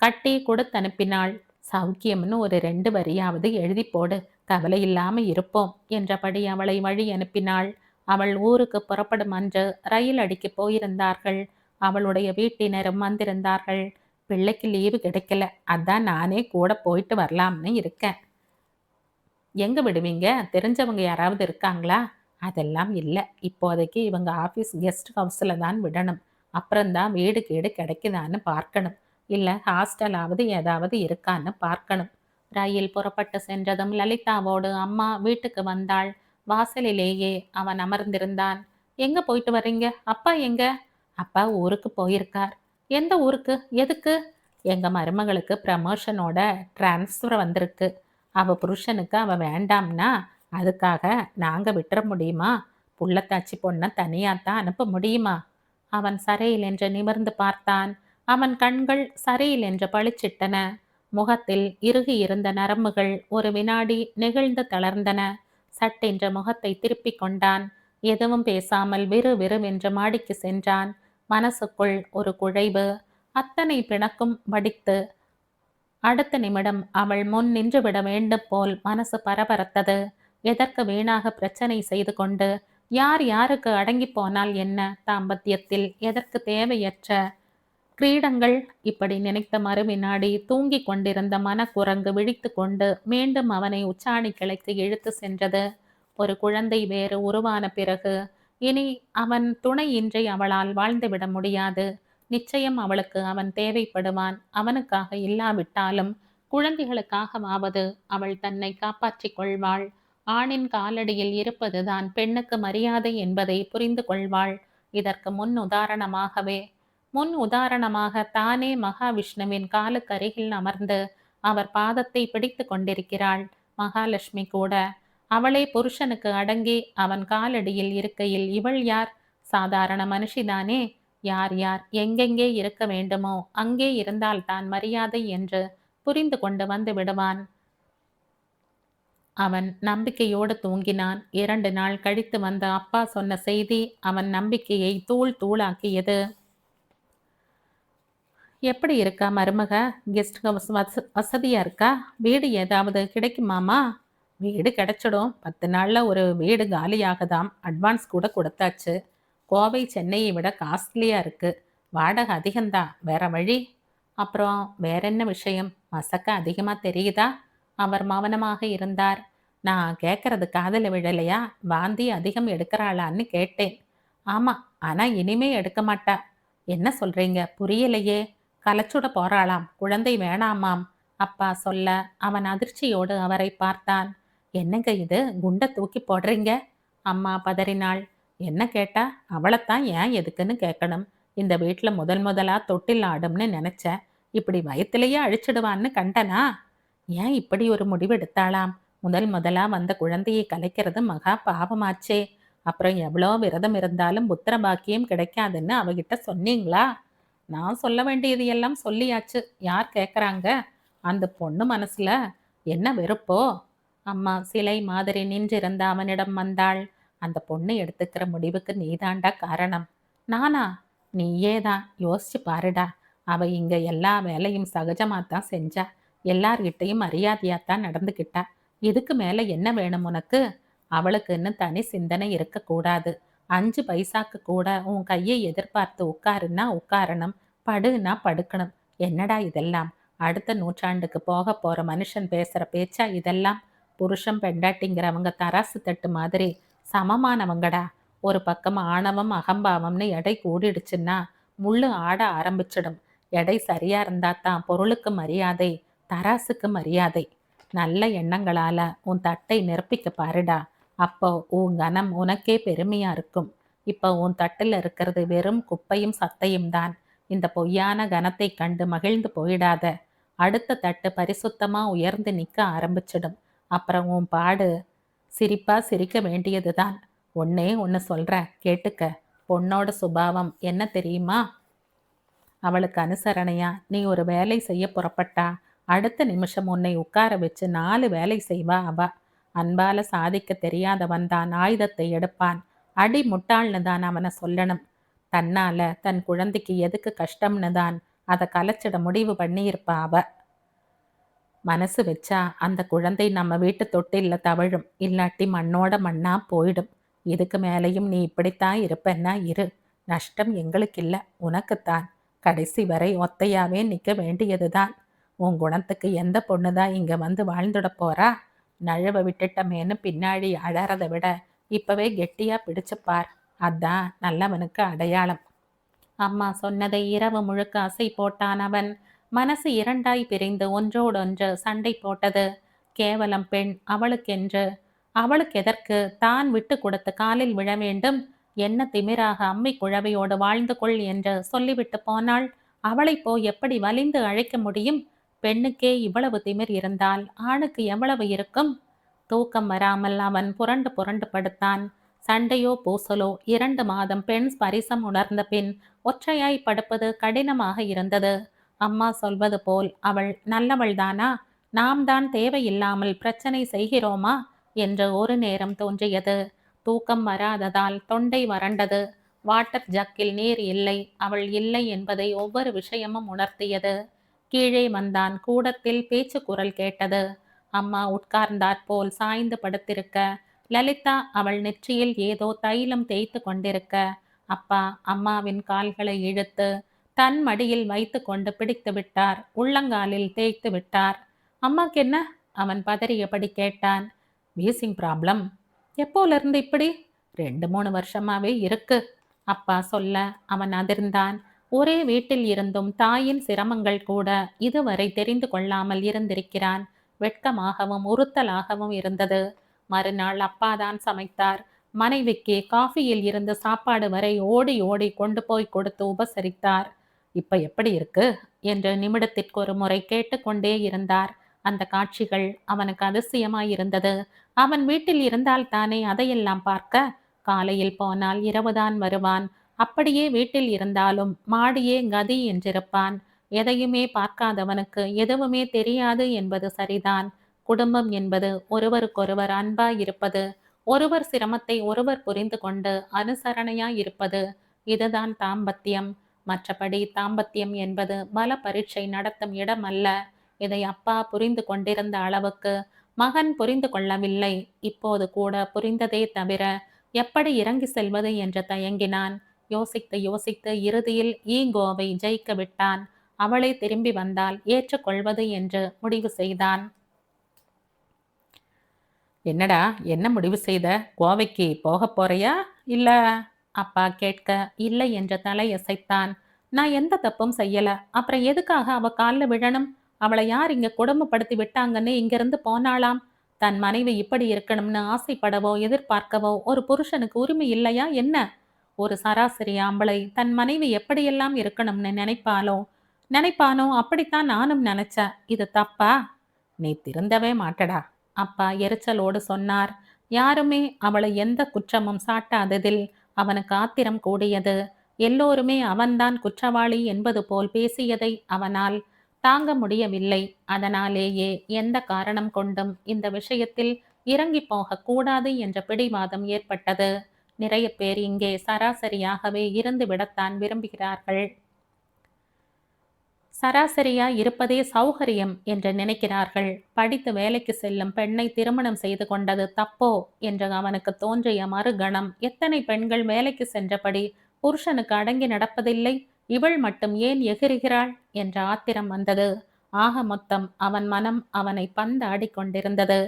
கட்டி கொடுத்தனுப்பினாள். சௌக்கியம்னு ஒரு 2 வரியாவது எழுதி போடு. கவலை இல்லாம இருப்போம் என்றபடி அவளை வழி அனுப்பினாள். அவள் ஊருக்கு புறப்படும் அன்று ரயில் அடிக்கு போயிருந்தார்கள். அவளுடைய வீட்டினரும் வந்திருந்தார்கள். பிள்ளைக்கு லீவு கிடைக்கல, அதான் நானே கூட போயிட்டு வரலாம்னு இருக்கேன். எங்க விடுவீங்க? தெரிஞ்சவங்க யாராவது இருக்காங்களா? அதெல்லாம் இல்லை. இப்போதைக்கு இவங்க ஆஃபீஸ் கெஸ்ட் ஹவுஸில் தான் விடணும். அப்புறம்தான் வீடு கீடு கிடைக்குதான்னு பார்க்கணும். இல்லை ஹாஸ்டலாவது ஏதாவது இருக்கான்னு பார்க்கணும். ரயில் புறப்பட்டு சென்றதும் லலிதாவோடு அம்மா வீட்டுக்கு வந்தாள். வாசலிலேயே அவன் அமர்ந்திருந்தான். எங்க போயிட்டு வர்றீங்க? அப்பா எங்க? அப்பா ஊருக்கு போயிருக்கார். எந்த ஊருக்கு? எதுக்கு? எங்க மருமகளுக்கு ப்ரமோஷனோட டிரான்ஸ்ஃபர் வந்திருக்கு. அவ புருஷனுக்கு அவ வேண்டாம்னா அதுக்காக நாங்க விட்டுற முடியுமா? புள்ளத்தாச்சி பொண்ணை தனியாத்தான் அனுப்ப முடியுமா? அவன் சரையில் என்று நிமிர்ந்து பார்த்தான். அவன் கண்கள் சரியில் என்று பளிச்சிட்டன. முகத்தில் இறுகி இருந்த நரம்புகள் ஒரு வினாடி நெகிழ்ந்து தளர்ந்தன. சட்டென்ற முகத்தை திருப்பிக் கொண்டான். எதுவும் பேசாமல் விறு விறுவென்று மாடிக்கு சென்றான். மனசுக்குள் ஒரு குழைவு. அத்தனை பிணக்கும் வடித்து அடுத்த நிமிடம் அவள் முன் நின்றுவிட வேண்டும் போல் மனசு பரபரத்தது. எதற்கு வீணாக பிரச்சனை செய்து கொண்டு யார் யாருக்கு அடங்கி போனால் என்ன? தாம்பத்தியத்தில் எதற்கு தேவையற்ற கிரீடங்கள். இப்படி நினைத்த மறுவினாடி தூங்கிக் கொண்டிருந்த மனக்குரங்கு விழித்து கொண்டு மீண்டும் அவனை உச்சாணி கிளைக்கு இழுத்து சென்றது. ஒரு குழந்தை வேறு உருவான பிறகு இனி அவன் துணையின்றி அவளால் வாழ்ந்துவிட முடியாது. நிச்சயம் அவளுக்கு அவன் தேவைப்படுவான். அவனுக்காக இல்லாவிட்டாலும் குழந்தைகளுக்காகவாவது அவள் தன்னை காப்பாற்றிக் கொள்வாள். ஆணின் காலடியில் இருப்பதுதான் பெண்ணுக்கு மரியாதை என்பதை புரிந்து கொள்வாள். இதற்கு முன் உதாரணமாக தானே மகாவிஷ்ணுவின் காலுக்கருகில் அமர்ந்து அவர் பாதத்தை பிடித்து கொண்டிருக்கிறாள் மகாலட்சுமி கூட. அவளே புருஷனுக்கு அடங்கி அவன் காலடியில் இருக்கையில் இவள் யார்? சாதாரண மனுஷிதானே. யார் யார் எங்கெங்கே இருக்க வேண்டுமோ அங்கே இருந்தால் தான் மரியாதை என்று புரிந்து கொண்டு வந்து விடுவான். அவன் நம்பிக்கையோடு தூங்கினான். 2 நாள் கழித்து வந்த அப்பா சொன்ன செய்தி அவன் நம்பிக்கையை தூள் தூளாக்கியது. எப்படி இருக்கா மருமக? கெஸ்ட் ஹவுஸ் வசதியா இருக்கா? வீடு ஏதாவது கிடைக்குமாமா? வீடு கிடைச்சிடும். 10 நாள்ல ஒரு வீடு காலியாகதாம். அட்வான்ஸ் கூட கொடுத்தாச்சு. கோவை சென்னையை விட காஸ்ட்லியா இருக்கு. வாடகை அதிகம்தான். வேற வழி? அப்புறம் வேற என்ன விஷயம்? மசக்க அதிகமா தெரியுதா? அவர் மௌனமாக இருந்தார். நான் கேட்கறது காதுல விழலையா? வாந்தி அதிகம் எடுக்கிறாளான்னு கேட்டேன். ஆமா, ஆனா இனிமே எடுக்க மாட்டா. என்ன சொல்றீங்க? புரியலையே. கலச்சுட போறாளாம். குழந்தை வேணாமாம். அப்பா சொல்ல அவன் அதிர்ச்சியோடு அவரை பார்த்தான். என்னங்க இது? குண்டை தூக்கி போடுறீங்க? அம்மா பதறினாள். என்ன கேட்டா? அவளைத்தான் ஏன் எதுக்குன்னு கேட்கணும். இந்த வீட்டுல முதலா தொட்டில் ஆடும்னு நினைச்சேன். இப்படி வயத்திலேயே அழிச்சிடுவான்னு கண்டனா? ஏன் இப்படி ஒரு முடிவெடுத்தாளாம்? முதலா வந்த குழந்தையை கலைக்கிறது மகா பாவமாச்சே. அப்புறம் எவ்வளோ விரதம் இருந்தாலும் புத்திர பாக்கியம் கிடைக்காதுன்னு அவகிட்ட சொன்னீங்களா? நான் சொல்ல வேண்டியது எல்லாம் சொல்லியாச்சு. யார் கேட்குறாங்க? அந்த பொண்ணு மனசுல என்ன வெறுப்போ? அம்மா சிலை மாதிரி நின்றிருந்த அவனிடம் வந்தாள். அந்த பொண்ணு எடுத்துக்கிற முடிவுக்கு நீதாண்டா காரணம். நானா? நீயே தான். யோசிச்சு பாருடா. அவ இங்க எல்லா வேலையும் சகஜமாத்தான் செஞ்சா. எல்லார்கிட்டையும் மரியாதையாத்தான் நடந்துக்கிட்டா. இதுக்கு மேல என்ன வேணும் உனக்கு? அவளுக்குன்னு தனி சிந்தனை இருக்கக்கூடாது. 5 பைசாக்கு கூட உன் கையை எதிர்பார்த்து உட்காருன்னா உட்காரணும், படுன்னா படுக்கணும். என்னடா இதெல்லாம்? அடுத்த நூற்றாண்டுக்கு போக போற மனுஷன் பேசுற பேச்சா இதெல்லாம்? புருஷன் பெண்டாட்டிங்கிறவங்க தராசு தட்டு மாதிரி சமமானவங்கடா. ஒரு பக்கம் ஆணவம் அகம்பாவம்னு எடை கூடிடுச்சுன்னா முள்ளு ஆட ஆரம்பிச்சிடும். எடை சரியா இருந்தா தான் பொருளுக்கு மரியாதை, தராசுக்கு மரியாதை. நல்ல எண்ணங்களால உன் தட்டை நிரப்பிக்க பாருடா. அப்போ உன் கனம் உனக்கே பெருமையா இருக்கும். இப்போ உன் தட்டில் இருக்கிறது வெறும் குப்பையும் சத்தையும் தான். இந்த பொய்யான கனத்தை கண்டு மகிழ்ந்து போயிடாத. அடுத்த தட்டு பரிசுத்தமா உயர்ந்து நிற்க ஆரம்பிச்சிடும். அப்புறம் உன் பாடு. சிரிப்பா சிரிக்க வேண்டியதுதான். ஒன்னே ஒன்று சொல்கிறேன் கேட்டுக்க. பொண்ணோட சுபாவம் என்ன தெரியுமா? அவளுக்கு அனுசரணையா நீ ஒரு வேலை செய்ய புறப்பட்டா அடுத்த நிமிஷம் உன்னை உட்கார வச்சு 4 வேலை செய்வா அவ. அன்பால சாதிக்க தெரியாதவன் தான் ஆயுதத்தை எடுப்பான். அடி முட்டாள்னு தான் அவனை சொல்லணும். தன்னால தன் குழந்தைக்கு எதுக்கு கஷ்டம்னு தான் அதை கலைச்சிட முடிவு பண்ணியிருப்பா அவ. மனசு வச்சா அந்த குழந்தை நம்ம வீட்டு தொட்டில்ல தவழும். இல்லாட்டி மண்ணோட மண்ணா போயிடும். இதுக்கு மேலையும் நீ இப்படித்தான் இருப்பன்னா இரு. நஷ்டம் எங்களுக்கு இல்லை, உனக்குத்தான். கடைசி வரை ஒத்தையாவே நிற்க வேண்டியதுதான். உன் குணத்துக்கு எந்த பொண்ணுதான் இங்க வந்து வாழ்ந்துட போறா? நழுவ விட்டுட்டமேன்னு பின்னாடி அழறதை விட இப்பவே கெட்டியா பிடிச்சுப்பார். அதான் நல்லவனுக்கு அடையாளம். அம்மா சொன்னதை இரவு முழுக்க அசை போட்டான் அவன். மனசு இரண்டாய் பிரிந்து ஒன்றோடொன்று சண்டை போட்டது. கேவலம் பெண் அவளுக்கென்று. அவளுக்கு எதற்கு தான் விட்டு கொடுத்து காலில் விழ வேண்டும்? என்ன திமிராக அம்மை குழவையோடு வாழ்ந்து கொள் என்று சொல்லிவிட்டு போனாள். அவளை போய் எப்படி வலிந்து அழைக்க முடியும்? பெண்ணுக்கே இவ்வளவு திமிர் இருந்தால் ஆணுக்கு எவ்வளவு இருக்கும்? தூக்கம் வராமல் அவன் புரண்டு புரண்டு படுத்தான். சண்டையோ பூசலோ 2 மாதம் பெண் ஸ்பரிசம் உணர்ந்த பின் ஒற்றையாய் படுப்பது கடினமாக இருந்தது. அம்மா சொல்வது போல் அவள் நல்லவள்தானா? நாம் தான் தேவையில்லாமல் பிரச்சனை செய்கிறோமா என்று ஒரு நேரம் தோன்றியது. தூக்கம் வராததால் தொண்டை வறண்டது. வாட்டர் ஜக்கில் நீர் இல்லை. அவள் இல்லை என்பதை ஒவ்வொரு விஷயமும் உணர்த்தியது. கீழே வந்தான். கூடத்தில் பேச்சு குரல் கேட்டது. அம்மா உட்கார்ந்தாற்போல் சாய்ந்து படுத்திருக்க, லலிதா அவள் நெற்றியில் ஏதோ தைலம் தேய்த்து கொண்டிருக்க, அப்பா அம்மாவின் கால்களை இழுத்து தன் மடியில் வைத்து கொண்டு பிடித்து விட்டார். உள்ளங்காலில் தேய்த்து விட்டார். அம்மாக்கு என்ன? அவன் பதறியபடி கேட்டான். Wheezing problem. எப்போல இருந்து இப்படி? 2-3 வருஷமாவே இருக்கு. அப்பா சொல்ல அவன் அதிர்ந்தான். ஒரே வீட்டில் இருந்தும் தாயின் சிரமங்கள் கூட இதுவரை தெரிந்து கொள்ளாமல் இருந்திருக்கிறான். வெட்கமாகவும் உறுத்தலாகவும் இருந்தது. மறுநாள் அப்பாதான் சமைத்தார். மனைவிக்கு காஃபியில் இருந்த சாப்பாடு வரை ஓடி ஓடி கொண்டு போய் கொடுத்து உபசரித்தார். இப்ப எப்படி இருக்கு என்று நிமிடத்திற்கு ஒரு முறை கேட்டுக்கொண்டே இருந்தார். அந்த காட்சிகள் அவனுக்கு அதிசயமாயிருந்தது. அவன் வீட்டில் இருந்தால் தானே அதையெல்லாம் பார்க்க. காலையில் போனால் இரவுதான் வருவான். அப்படியே வீட்டில் இருந்தாலும் மாடியே கதி என்றிருப்பான். எதையுமே பார்க்காதவனுக்கு எதுவுமே தெரியாது என்பது சரிதான். குடும்பம் என்பது ஒருவருக்கொருவர் அன்பாயிருப்பது, ஒருவர் சிரமத்தை ஒருவர் புரிந்து கொண்டு அனுசரணையாயிருப்பது, இதுதான் தாம்பத்தியம். மற்றபடி தாம்பத்தியம் என்பது பல பரீட்சை நடத்தும் இடம் அல்ல. இதை அப்பா புரிந்து கொண்டிருந்த அளவுக்கு மகன் புரிந்து கொள்ளவில்லை. இப்போது கூட புரிந்ததே தவிர எப்படி இறங்கி செல்வது என்று தயங்கினான். யோசித்து யோசித்து இறுதியில் ஈகோவை ஜெயிக்க விட்டான். அவளே திரும்பி வந்தால் ஏற்றுக்கொள்வது என்று முடிவு செய்தான். என்னடா, என்ன முடிவு செய்த? கோவைக்கு போக போறியா இல்ல? அப்பா கேட்க இல்லை என்று தலையசைத்தான். நான் எந்த தப்பும் செய்யல. அப்புறம் எதுக்காக அவ காலில் விழணும்? அவளை யார் இங்க கொடுமைப்படுத்தி விட்டாங்கன்னு இங்கிருந்து போனாளாம். தன் மனைவி இப்படி இருக்கணும்னு ஆசைப்படவோ எதிர்பார்க்கவோ ஒரு புருஷனுக்கு உரிமை இல்லையா என்ன? ஒரு சராசரி ஆம்பளை தன் மனைவி எப்படியெல்லாம் இருக்கணும்னு நினைப்பானோ அப்படித்தான் நானும் நினைச்சேன். இது தப்பா? நீ திருந்தவே மாட்டடா, அப்பா எரிச்சலோடு சொன்னார். யாருமே அவளை எந்த குற்றமும் சாட்டாததில் அவனுக்கு ஆத்திரம் கூடியது. எல்லோருமே அவன்தான் குற்றவாளி என்பது போல் பேசியதை அவனால் தாங்க முடியவில்லை. அதனாலேயே எந்த காரணம் கொண்டும் இந்த விஷயத்தில் இறங்கி போக கூடாது என்ற பிடிவாதம் ஏற்பட்டது. நிறைய பேர் இங்கே சராசரியாகவே இருந்து விடத்தான் விரும்புகிறார்கள். சராசரியா இருப்பதே சௌகரியம் என்று நினைக்கிறார்கள். படித்து வேலைக்கு செல்லும் பெண்ணை திருமணம் செய்து கொண்டது தப்போ என்று அவனுக்கு தோன்றிய மறுகணம் எத்தனை பெண்கள் வேலைக்கு சென்றபடி புருஷனுக்கு அடங்கி நடப்பதில்லை, இவள் மட்டும் ஏன் எகிறுகிறாள் என்ற ஆத்திரம் வந்தது. ஆக மொத்தம் அவன் மனம் அவனை பந்தாடி கொண்டிருந்தது.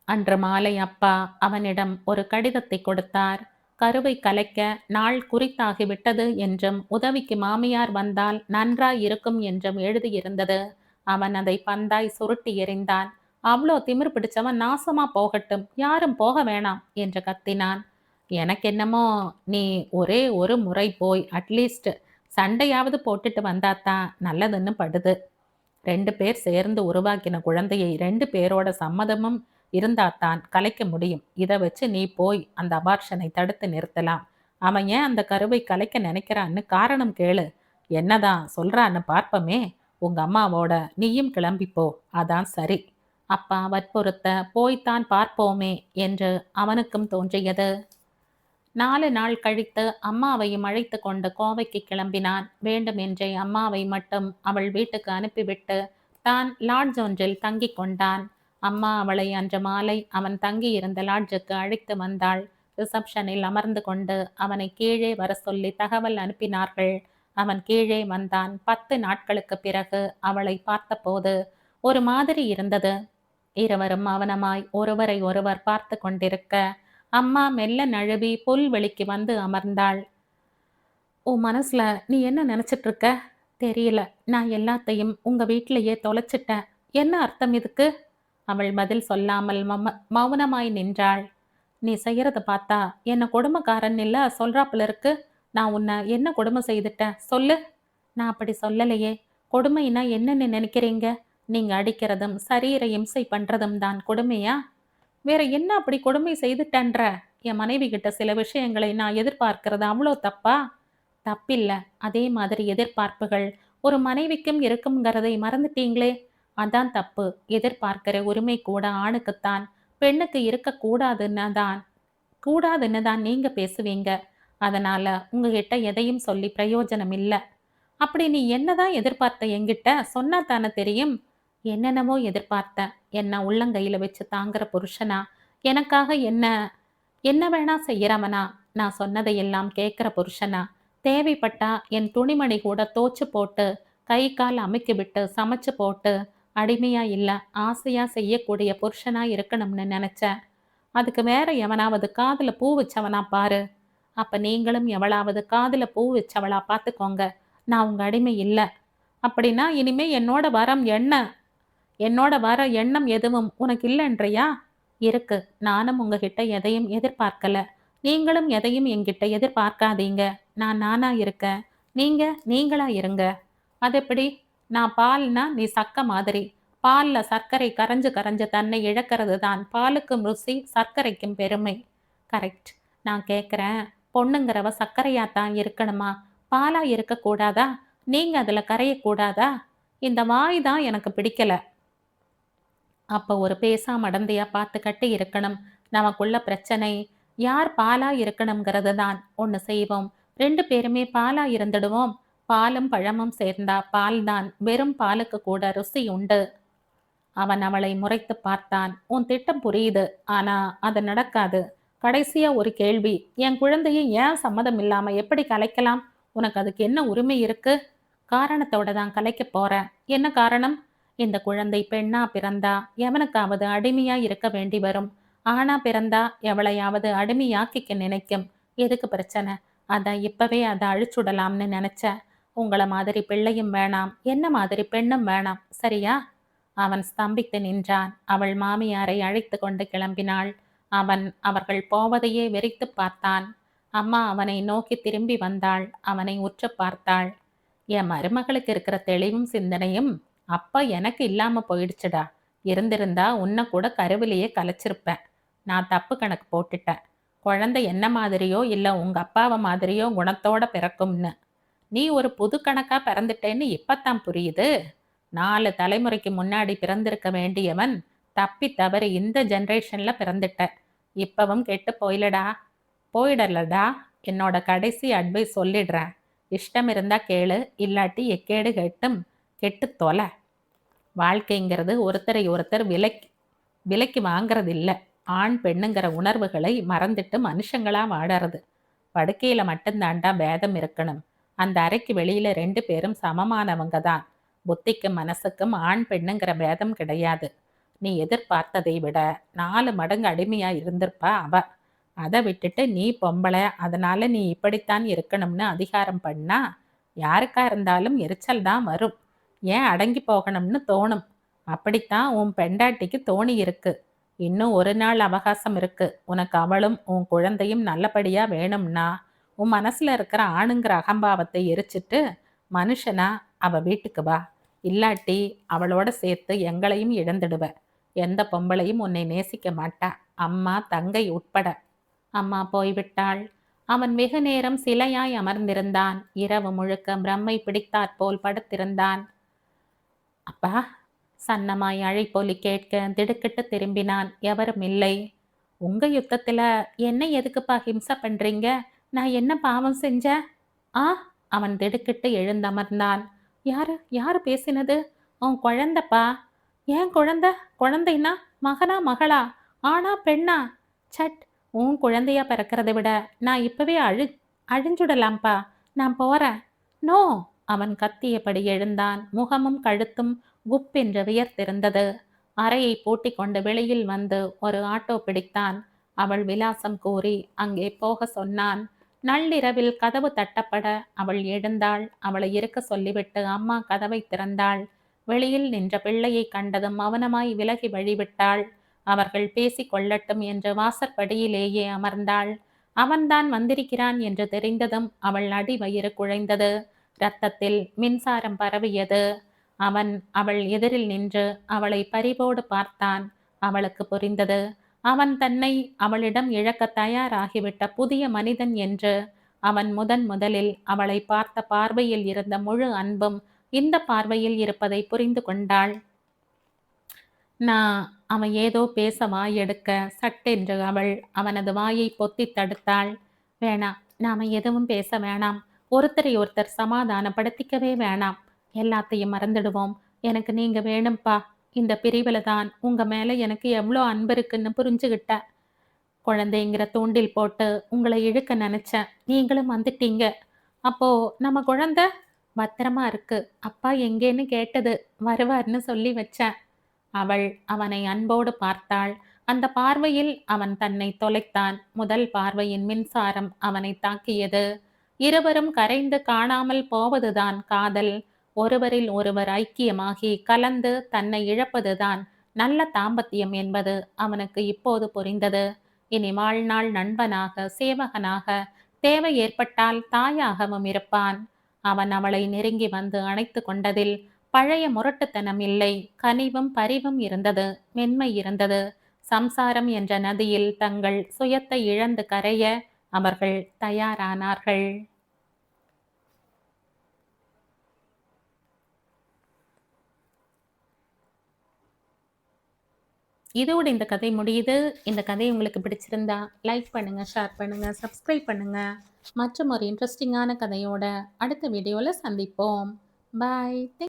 அன்று மாலை அப்பா அவனிடம் ஒரு கடிதத்தை கொடுத்தார். கருவை கலைக்க நாள் குறித்தாகிவிட்டது என்றும் உதவிக்கு மாமியார் வந்தால் நன்றாயிருக்கும் என்றும் எழுதியிருந்தது. அவன் அதை பந்தாய் சுருட்டி எறிந்தான். அவ்வளோ திமிர் பிடிச்சவன் நாசமா போகட்டும், யாரும் போக வேணாம் என்று கத்தினான். எனக்கென்னமோ நீ ஒரே ஒரு முறை போய் அட்லீஸ்ட் சண்டையாவது போட்டுட்டு வந்தாதான் நல்லதுன்னு படுது. 2 பேர் சேர்ந்து உருவாக்கின குழந்தையை 2 பேரோட சம்மதமும் இருந்தாத்தான் கலைக்க முடியும். இதை வச்சு நீ போய் அந்த அபார்ஷனை தடுத்து நிறுத்தலாம். அவன் ஏன் அந்த கருவை கலைக்க நினைக்கிறான்னு காரணம் கேளு. என்னதான் சொல்றான்னு பார்ப்பமே. உங்க அம்மாவோட நீயும் கிளம்பிப்போ, அதான் சரி. அப்பா வற்புறுத்த போய்த்தான் பார்ப்போமே என்று அவனுக்கும் தோன்றியது. 4 நாள் கழித்து அம்மாவையும் அழைத்து கொண்டு கோவைக்கு கிளம்பினான். வேண்டுமென்றே அம்மாவை மட்டும் அவள் வீட்டுக்கு அனுப்பிவிட்டு தான் லாட்ஜ் ஒன்றில் தங்கி கொண்டான். அம்மா அவளை அன்று மாலை அவன் தங்கியிருந்த லாட்ஜுக்கு அழைத்து வந்தாள். ரிசப்ஷனில் அமர்ந்து கொண்டு அவனை கீழே வர சொல்லி தகவல் அனுப்பினார்கள். அவன் கீழே வந்தான். 10 நாட்களுக்கு பிறகு அவளை பார்த்தபோது ஒரு மாதிரி இருந்தது. இருவரும் மௌனமாய் ஒருவரை ஒருவர் பார்த்து கொண்டிருக்க அம்மா மெல்ல நழுவி புல்வெளிக்கு வந்து அமர்ந்தாள். உன் மனசுல நீ என்ன நினைச்சிட்டு இருக்க? தெரியல. நான் எல்லாத்தையும் உங்க வீட்டிலேயே தொலைச்சிட்டேன். என்ன அர்த்தம் இதுக்கு? அவள் பதில் சொல்லாமல் மௌனமாய் நின்றாள். நீ செய்யறத பார்த்தா என்ன கொடுமைக்காரன் இல்ல சொல்றாப்புல இருக்கு. நான் உன்னை என்ன கொடுமை செய்துட்டேன் சொல்லு. நான் அப்படி சொல்லலையே. கொடுமைன்னா என்னன்னு நினைக்கிறீங்க? நீங்க அடிக்கிறதும் சரீர இம்சை பண்றதும் தான் கொடுமையா? வேற என்ன அப்படி கொடுமை செய்துட்டன்ற? என் மனைவி கிட்ட சில விஷயங்களை நான் எதிர்பார்க்கிறது அவ்வளோ தப்பா? தப்பில்ல. அதே மாதிரி எதிர்பார்ப்புகள் ஒரு மனைவிக்கும் இருக்குங்கிறதை மறந்துட்டீங்களே, அதான் தப்பு. எதிர்பார்க்கிற உரிமை கூட ஆணுக்குத்தான், பெண்ணுக்கு கூடாதுன்னு தான் நீங்க பேசுவீங்க. அதனால உங்ககிட்ட எதையும் சொல்லி பிரயோஜனம் இல்லை. அப்படி நீ என்னதான் எதிர்பார்த்த என்கிட்ட சொன்னா தானே தெரியும். என்னென்னமோ எதிர்பார்த்தேன். என்ன உள்ளங்கையில வச்சு தாங்குற புருஷனா, எனக்காக என்ன என்ன வேணா செய்யறவனா, நான் சொன்னதையெல்லாம் கேட்கிற புருஷனா, தேவைப்பட்டா என் துணிமணி கூட தோச்சு போட்டு கை கால் அமுக்கி விட்டு சமைச்சு போட்டு அடிமையா இல்ல ஆசையா செய்யக்கூடிய புருஷனா இருக்கணும்னு நினைச்சேன். அதுக்கு வேற எவனாவது காதுல பூ வச்சவனா பாரு. அப்ப நீங்களும் எவளாவது காதுல பூ வச்சவளா பார்த்துக்கோங்க. நான் உங்க அடிமை இல்ல. அப்படின்னா இனிமே என்னோட வர எண்ணம் எதுவும் உனக்கு இல்லைன்றியா? இருக்கு. நானும் உங்ககிட்ட எதையும் எதிர்பார்க்கல. நீங்களும் எதையும் என்கிட்ட எதிர்பார்க்காதீங்க. நான் நானா இருக்கேன். நீங்க நீங்களா இருங்க. அதெப்படி? நான் பால்னா நீ சக்க மாதிரி. பால்ல சர்க்கரை கரைஞ்சு கரைஞ்சு தன்னை இழக்கிறது தான் பாலுக்கும் ருசி, சர்க்கரைக்கும் பெருமை. கரெக்ட். நான் கேட்குறேன், பொண்ணுங்கிறவ சர்க்கரையாத்தான் இருக்கணுமா? பாலா இருக்கக்கூடாதா? நீங்க அதுல கரையக்கூடாதா? இந்த வாய் தான் எனக்கு பிடிக்கல. அப்ப ஒரு பேசா மடந்தையா பார்த்து கட்டி இருக்கணும். நமக்குள்ள பிரச்சனை யார் பாலா இருக்கணுங்கிறது தான். ஒன்று செய்வோம். 2 பேருமே பாலா இருந்துடுவோம். பாலும் பழமும் சேர்ந்தா பால்தான். வெறும் பாலுக்கு கூட ருசி உண்டு. அவன் அவளை முறைத்து பார்த்தான். உன் திட்டம் புரியுது. ஆனா அது நடக்காது. கடைசியா ஒரு கேள்வி. என் குழந்தையை ஏன் சம்மதம் இல்லாம எப்படி கலைக்கலாம்? உனக்கு அதுக்கு என்ன உரிமை இருக்கு? காரணத்தோட தான் கலைக்கப் போறேன். என்ன காரணம்? இந்த குழந்தை பெண்ணா பிறந்தா எவனுக்காவது அடிமையா இருக்க வேண்டி வரும். ஆணா பிறந்தா எவளையாவது அடிமையாக்கிக்க நினைக்கும். எதுக்கு பிரச்சனை? அதான் இப்பவே அதை அழிச்சுடலாம்னு நினைச்சேன். உங்கள மாதிரி பிள்ளையும் வேணாம், என்ன மாதிரி பெண்ணும் வேணாம். சரியா? அவன் ஸ்தம்பித்து நின்றான். அவள் மாமியாரை அழைத்து கொண்டு கிளம்பினாள். அவன் அவர்கள் போவதையே வெறித்து பார்த்தான். அம்மா அவனை நோக்கி திரும்பி வந்தாள். அவனை உற்று பார்த்தாள். என் மருமகளுக்கு இருக்கிற தெளிவும் சிந்தனையும் அப்ப எனக்கு இல்லாம போயிடுச்சுடா. இருந்திருந்தா உன்னை கூட கருவிலேயே கலைச்சிருப்பேன். நான் தப்பு கணக்கு போட்டுட்டேன். குழந்தை என்ன மாதிரியோ இல்ல உங்க அப்பாவை மாதிரியோ குணத்தோட பிறக்கும்னு. நீ ஒரு புது கணக்கா பிறந்துட்டேன்னு இப்பத்தான் புரியுது. 4 தலைமுறைக்கு முன்னாடி பிறந்திருக்க வேண்டியவன் தப்பி தவறி இந்த ஜெனரேஷன்ல பிறந்துட்ட. இப்பவும் கெட்டு போயிடலடா. என்னோட கடைசி அட்வைஸ் சொல்லிடுறேன். இஷ்டம் இருந்தா கேளு, இல்லாட்டி எக்கேடு கெட்டும் கெட்டு தொலை. வாழ்க்கைங்கிறது ஒருத்தரை ஒருத்தர் விலைக்கு வாங்கிறது இல்லை. ஆண் பெண்ணுங்கிற உணர்வுகளை மறந்துட்டு மனுஷங்களா வாழறது. படுக்கையில மட்டும்தாண்டா பேதம் இருக்கணும். அந்த அறைக்கு வெளியில 2 பேரும் சமமானவங்க தான். புத்திக்கும் மனசுக்கும் ஆண் பெண்ணுங்கிற பேதம் கிடையாது. நீ எதிர்பார்த்ததை விட 4 மடங்கு அடிமையா இருந்திருப்பா அவ. அதை விட்டுட்டு நீ பொம்பளை, அதனால நீ இப்படித்தான் இருக்கணும்னு அதிகாரம் பண்ணா யாருக்கா இருந்தாலும் எரிச்சல் தான் வரும். ஏன் அடங்கி போகணும்னு தோணும். அப்படித்தான் உன் பெண்டாட்டிக்கு தோணி இருக்கு. இன்னும் 1 நாள் அவகாசம் இருக்கு. உனக்கு அவளும் உன் குழந்தையும் நல்லபடியா வேணும்னா உன் மனசுல இருக்கிற ஆணுங்கிற அகம்பாவத்தை எரிச்சிட்டு மனுஷனா அவ வீட்டுக்கு வா. இல்லாட்டி அவளோட சேர்த்து எங்களையும் இழந்துடுவ. எந்த பொம்பளையும் உன்னை நேசிக்க மாட்டா, அம்மா தங்கை உட்பட. அம்மா போய்விட்டாள். அவன் வெகு நேரம் சிலையாய் அமர்ந்திருந்தான். இரவு முழுக்க பிரம்மை பிடித்தாற்போல் படுத்திருந்தான். அப்பா, சன்னமாய் அழைப்பொலி கேட்க திடுக்கிட்டு திரும்பினான். எவரும் இல்லை. உங்க யுத்தத்துல என்ன எதுக்குப்பா ஹிம்சை பண்றீங்க? நான் என்ன பாவம் செஞ்சேன்? ஆ, அவன் திடுக்கிட்டு எழுந்தமர்ந்தான். யாரு யாரு பேசினது? உன் குழந்தப்பா. ஏன் குழந்தை? குழந்தைன்னா மகனா மகளா? ஆனா பெண்ணா? சட், உன் குழந்தையா பிறக்கிறத விட நான் இப்பவே அழிஞ்சுடலாம்ப்பா. நான் போறேன். நோ. அவன் கத்தியபடி எழுந்தான். முகமும் கழுத்தும் குப்பென்று வியர்த்திருந்தது. அறையை பூட்டிக் கொண்டு வெளியில் வந்து ஒரு ஆட்டோ பிடித்தான். அவள் விலாசம் கூறி அங்கே போக சொன்னான். நள்ளிரவில் கதவு தட்டப்பட அவள் எழுந்தாள். அவளை இருக்க சொல்லிவிட்டு அம்மா கதவை திறந்தாள். வெளியில் நின்ற பிள்ளையை கண்டதும் மௌனமாய் விலகி வழிவிட்டாள். அவர்கள் பேசிக் கொள்ளட்டும் என்று வாசற்படியிலேயே அமர்ந்தாள். அவன்தான் வந்திருக்கிறான் என்று தெரிந்ததும் அவள் அடி வயிறு குழைந்தது. இரத்தத்தில் மின்சாரம் பரவியது. அவன் அவள் எதிரில் நின்று அவளை பரிவோடு பார்த்தான். அவளுக்கு புரிந்தது. அவன் தன்னை அவளிடம் இழக்க தயாராகிவிட்ட புதிய மனிதன் என்று. அவன் முதலில் அவளை பார்த்த பார்வையில் இருந்த முழு அன்பும் இந்த பார்வையில் இருப்பதை புரிந்து கொண்டாள். அவன் ஏதோ பேச வாயெடுக்க சட்டென்று அவள் அவனது வாயை பொத்தி தடுத்தாள். வேணாம், நாம எதுவும் பேச வேணாம். ஒருத்தரை ஒருத்தர் சமாதானப்படுத்திக்கவே வேணாம். எல்லாத்தையும் மறந்துடுவோம். எனக்கு நீங்க வேணும்ப்பா. இந்த பிரிவுல தான் உங்க மேல எனக்கு எவ்வளோ அன்பு இருக்குன்னு புரிஞ்சுகிட்ட. குழந்தைங்கிற தூண்டில் போட்டு உங்களை இழுக்க நினைச்சேன். நீங்களும் வந்துட்டீங்க. அப்போ நம்ம குழந்தை பத்திரமா இருக்கு. அப்பா எங்கேன்னு கேட்டது. வருவார்ன்னு சொல்லி வச்சேன். அவள் அவனை அன்போடு பார்த்தாள். அந்த பார்வையில் அவன் தன்னை தொலைத்தான். முதல் பார்வையின் மின்சாரம் அவனை தாக்கியது. இருவரும் கரைந்து காணாமல் போவதுதான் காதல். ஒருவரில் ஒருவர் ஐக்கியமாகி கலந்து தன்னை இழப்பதுதான் நல்ல தாம்பத்தியம் என்பது அவனுக்கு இப்போது புரிந்தது. இனி வாழ்நாள் நண்பனாக, சேவகனாக, தேவை ஏற்பட்டால் தாயாகவும் இருப்பான். அவன் அவளை நெருங்கி வந்து அணைத்து கொண்டதில் பழைய முரட்டுத்தனம் இல்லை. கனிவும் பரிவும் இருந்தது. மென்மை இருந்தது. சம்சாரம் என்ற நதியில் தங்கள் சுயத்தை இழந்து கரைய அவர்கள் தயாரானார்கள். இதோட இந்த கதை முடியுது. இந்த கதை உங்களுக்கு பிடிச்சிருந்தா லைக் பண்ணுங்க, ஷேர் பண்ணுங்க, சப்ஸ்கிரைப் பண்ணுங்க. மற்றும் ஒரு இன்ட்ரெஸ்டிங்கான கதையோட அடுத்த வீடியோல சந்திப்போம். பாய்.